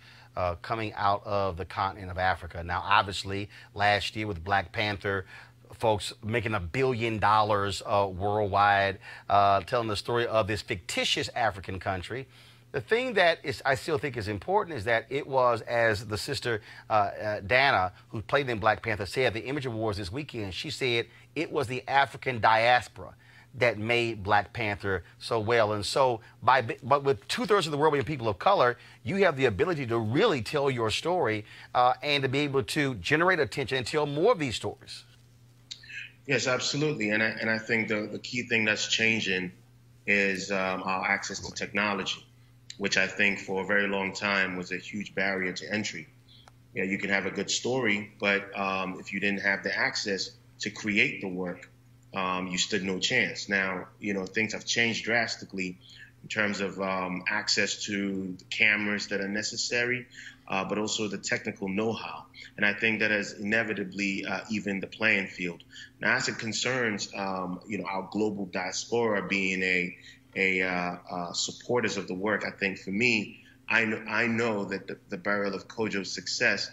coming out of the continent of Africa. Now, obviously, last year with Black Panther, folks making $1 billion worldwide, telling the story of this fictitious African country. The thing that I still think is important is that it was, as the sister Dana, who played in Black Panther, said at the Image Awards this weekend, she said it was the African diaspora that made Black Panther so well. And so, but with 2/3 of the world being people of color, you have the ability to really tell your story and to be able to generate attention and tell more of these stories. Yes, absolutely. And I think the key thing that's changing is our access to technology, which I think for a very long time was a huge barrier to entry. Yeah, you can have a good story, but if you didn't have the access to create the work, you stood no chance. Now, things have changed drastically in terms of access to the cameras that are necessary, but also the technical know-how. And I think that has inevitably evened the playing field. Now, as it concerns, our global diaspora being supporters of the work, I think for me, I know that the barrel of Kojo's success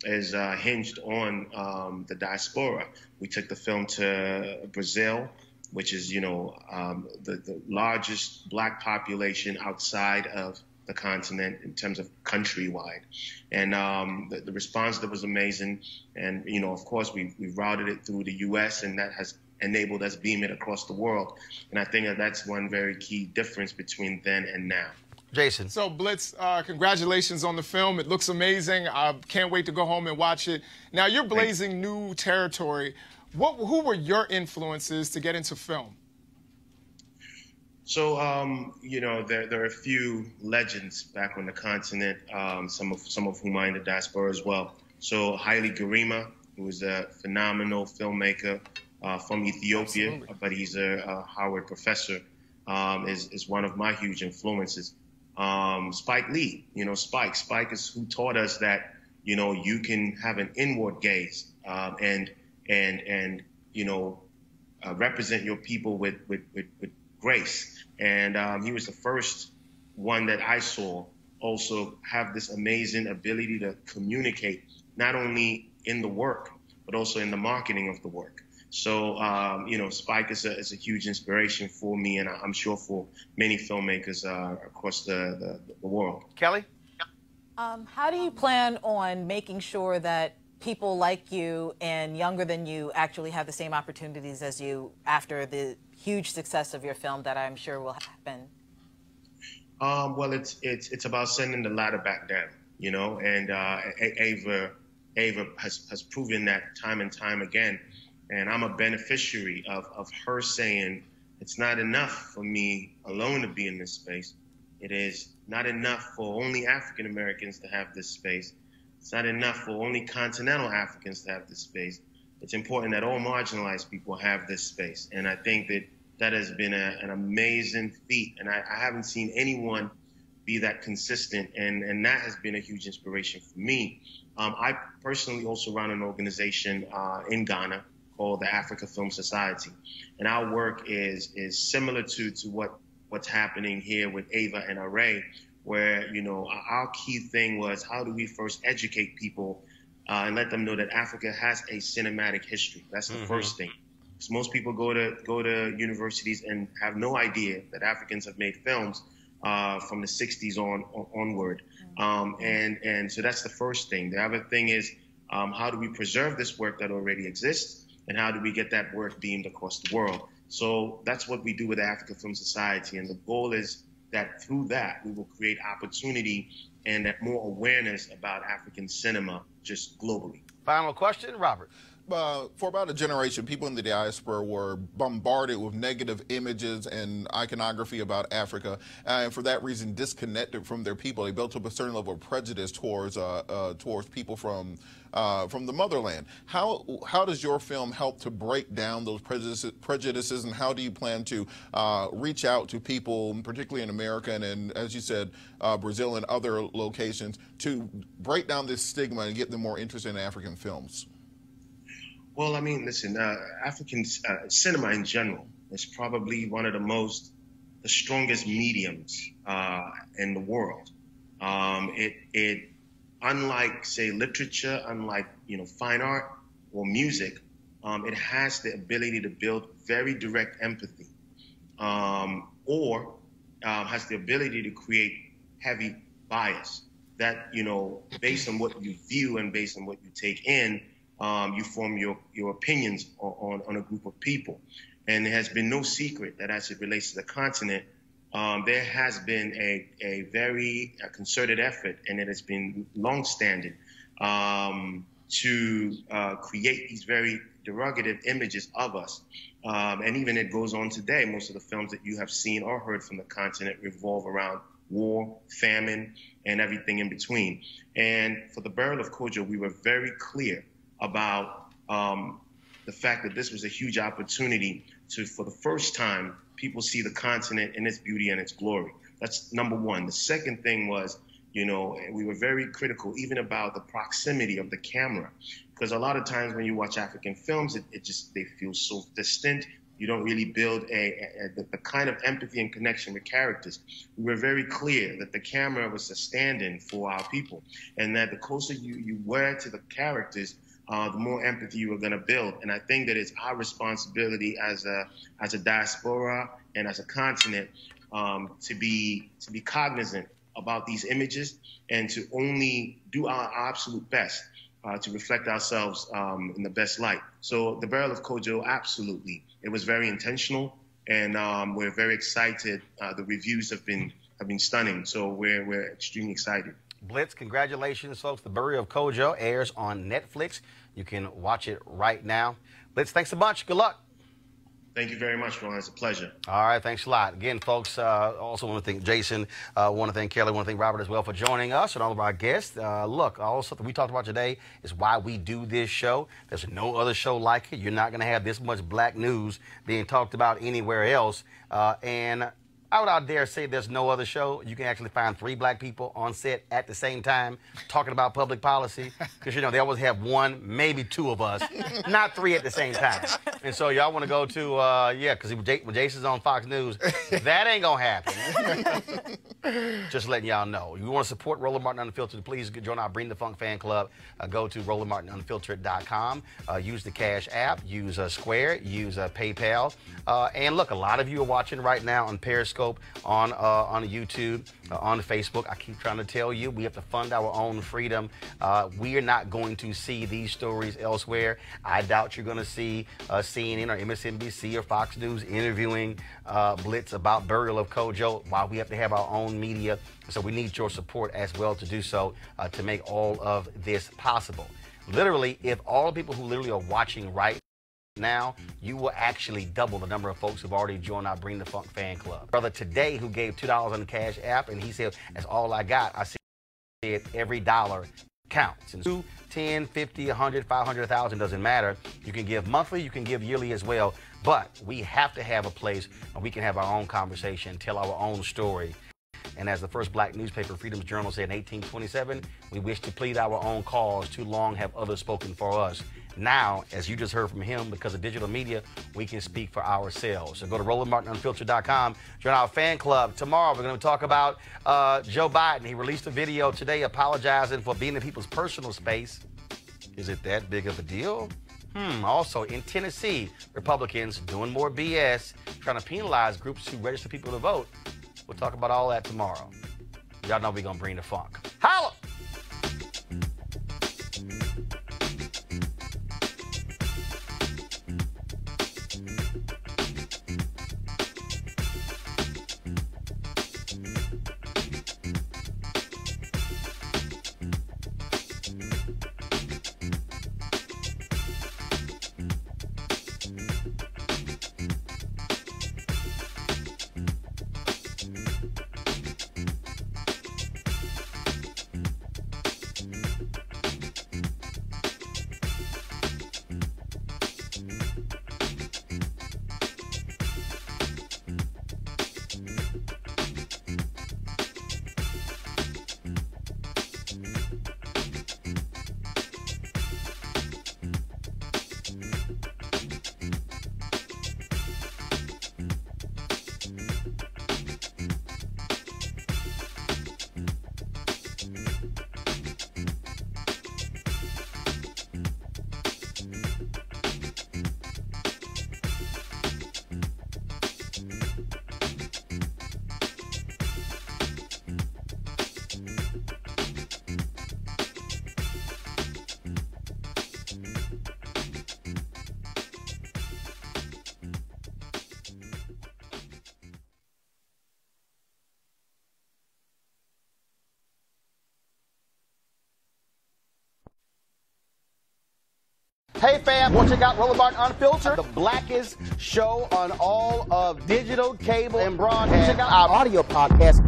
is hinged on the diaspora. We took the film to Brazil, which is, the largest Black population outside of the continent in terms of countrywide. And the response that was amazing. And, of course, we routed it through the U.S., and that has enabled us beam it across the world. And I think that's one very key difference between then and now. Jason. So, Blitz, congratulations on the film. It looks amazing. I can't wait to go home and watch it. Now, you're blazing new territory. Who were your influences to get into film? So, there are a few legends back on the continent, some of whom are in the diaspora as well. So, Haile Gerima, who is a phenomenal filmmaker from Ethiopia, Absolutely. But he's a Howard professor, is one of my huge influences. Spike Lee, Spike is who taught us that, you can have an inward gaze and represent your people with grace. And he was the first one that I saw also have this amazing ability to communicate, not only in the work, but also in the marketing of the work. So, Spike is a huge inspiration for me, and I'm sure for many filmmakers across the world. Kelly? How do you plan on making sure that people like you and younger than you actually have the same opportunities as you after the huge success of your film that I'm sure will happen? Well, it's about sending the ladder back down, and Ava has proven that time and time again. And I'm a beneficiary of her saying, it's not enough for me alone to be in this space. It is not enough for only African Americans to have this space. It's not enough for only continental Africans to have this space. It's important that all marginalized people have this space. And I think that has been an amazing feat. And I haven't seen anyone be that consistent. And that has been a huge inspiration for me. I personally also run an organization in Ghana called the Africa Film Society. And our work is similar to what's happening here with Ava and Array, where, our key thing was how do we first educate people and let them know that Africa has a cinematic history. That's the first thing. Because most people go to universities and have no idea that Africans have made films from the 60s onward. And so that's the first thing. The other thing is how do we preserve this work that already exists? And how do we get that work beamed across the world? So that's what we do with the Africa Film Society. And the goal is that through that, we will create opportunity and that more awareness about African cinema just globally. Final question, Robert. For about a generation, people in the diaspora were bombarded with negative images and iconography about Africa, and for that reason disconnected from their people. They built up a certain level of prejudice towards people from the motherland. How does your film help to break down those prejudices, and how do you plan to reach out to people, particularly in America and as you said, Brazil and other locations, to break down this stigma and get them more interested in African films? Well, I mean, listen, African cinema in general is probably one of the strongest mediums in the world. It unlike, say, literature, unlike, fine art or music, it has the ability to build very direct empathy, or has the ability to create heavy bias that, you know, based on what you view and based on what you take in, you form your opinions on a group of people. And there has been no secret that as it relates to the continent, there has been a very concerted effort, and it has been longstanding, to create these very derogative images of us. And even it goes on today. Most of the films that you have seen or heard from the continent revolve around war, famine, and everything in between. And for the burial of Kojo, we were very clear about the fact that this was a huge opportunity to, for the first time, people see the continent in its beauty and its glory. That's number one. The second thing was, you know, we were very critical even about the proximity of the camera, because a lot of times when you watch African films, they feel so distant. You don't really build the kind of empathy and connection with characters. We were very clear that the camera was a stand-in for our people, and that the closer you were to the characters, the more empathy you were going to build. And I think that it's our responsibility as a diaspora and as a continent to be cognizant about these images and to only do our absolute best to reflect ourselves in the best light. So the burial of Kojo, absolutely. It was very intentional, and we're very excited. The reviews have been stunning, so we're extremely excited. Blitz, congratulations, folks. The Burial of Kojo airs on Netflix. You can watch it right now. Blitz, thanks a bunch. Good luck. Thank you very much, Roland. It's a pleasure. All right, thanks a lot. Again, folks, also want to thank Jason, want to thank Kelly, want to thank Robert as well for joining us and all of our guests. Look, all something we talked about today is why we do this show. There's no other show like it. You're not going to have this much black news being talked about anywhere else. And I would out there say there's no other show. You can actually find 3 black people on set at the same time talking about public policy. Because, you know, they always have 1, maybe 2 of us, not 3 at the same time. And so y'all want to go to, because when Jason's on Fox News, that ain't going to happen. Just letting y'all know. You want to support Roland Martin Unfiltered, please join our Bring the Funk fan club. Go to RolandMartinUnfiltered.com. Use the Cash app. Use Square. Use PayPal. And look, a lot of you are watching right now on Periscope, on YouTube, on Facebook. I keep trying to tell you, we have to fund our own freedom. We are not going to see these stories elsewhere. I doubt you're going to see CNN or MSNBC or Fox News interviewing Blitz about burial of Kojo, while we have to have our own media. So we need your support as well to do so, to make all of this possible. Literally, if all the people who literally are watching right now, you will actually double the number of folks who've already joined our Bring the Funk fan club. Brother today who gave $2 on the Cash app, and he said, that's all I got. I said every dollar counts. And 2, 10, 50, 100, 500, 1,000, doesn't matter. You can give monthly, you can give yearly as well. But we have to have a place where we can have our own conversation, tell our own story. And as the first black newspaper, Freedom's Journal, said in 1827, we wish to plead our own cause. Too long have others spoken for us. Now, as you just heard from him, because of digital media, we can speak for ourselves. So go to RolandMartinUnfiltered.com. Join our fan club. Tomorrow, we're going to talk about Joe Biden. He released a video today apologizing for being in people's personal space. Is it that big of a deal? Also, in Tennessee, Republicans doing more BS, trying to penalize groups who register people to vote. We'll talk about all that tomorrow. Y'all know we're going to bring the funk. Holla! Hey fam, want to check out Roland Martin Unfiltered, the blackest show on all of digital, cable, and broadcast. Check out our audio podcast.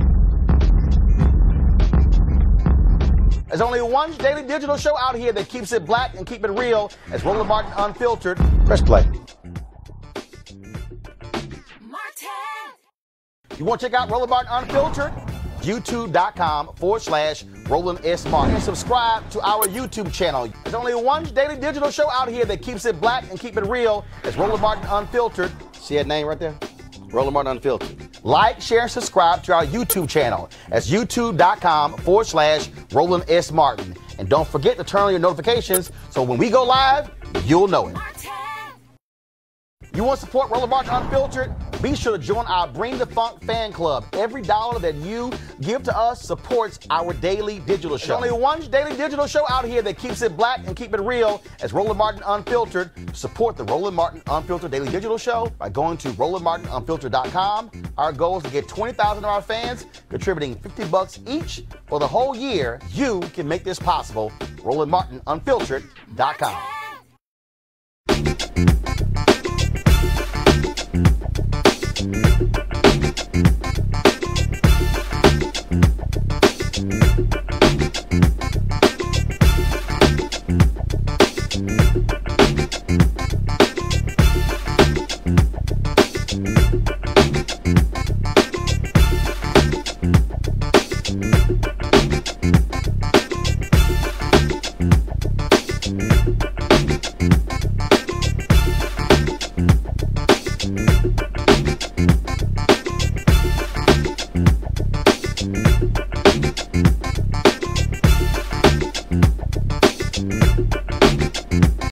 There's only one daily digital show out here that keeps it black and keep it real. It's Roland Martin Unfiltered. Press play. You want to check out Roland Martin Unfiltered? YouTube.com/Roland S. Martin. And subscribe to our YouTube channel. There's only one daily digital show out here that keeps it black and keep it real. It's Roland Martin Unfiltered. See that name right there? Roland Martin Unfiltered. Like, share, and subscribe to our YouTube channel. That's YouTube.com/Roland S. Martin. And don't forget to turn on your notifications so when we go live, you'll know it. You want to support Roland Martin Unfiltered? Be sure to join our Bring the Funk fan club. Every dollar that you give to us supports our daily digital show. There's only one daily digital show out here that keeps it black and keep it real. It's Roland Martin Unfiltered. Support the Roland Martin Unfiltered daily digital show by going to RolandMartinUnfiltered.com. Our goal is to get 20,000 of our fans contributing $50 each for the whole year. You can make this possible. RolandMartinUnfiltered.com.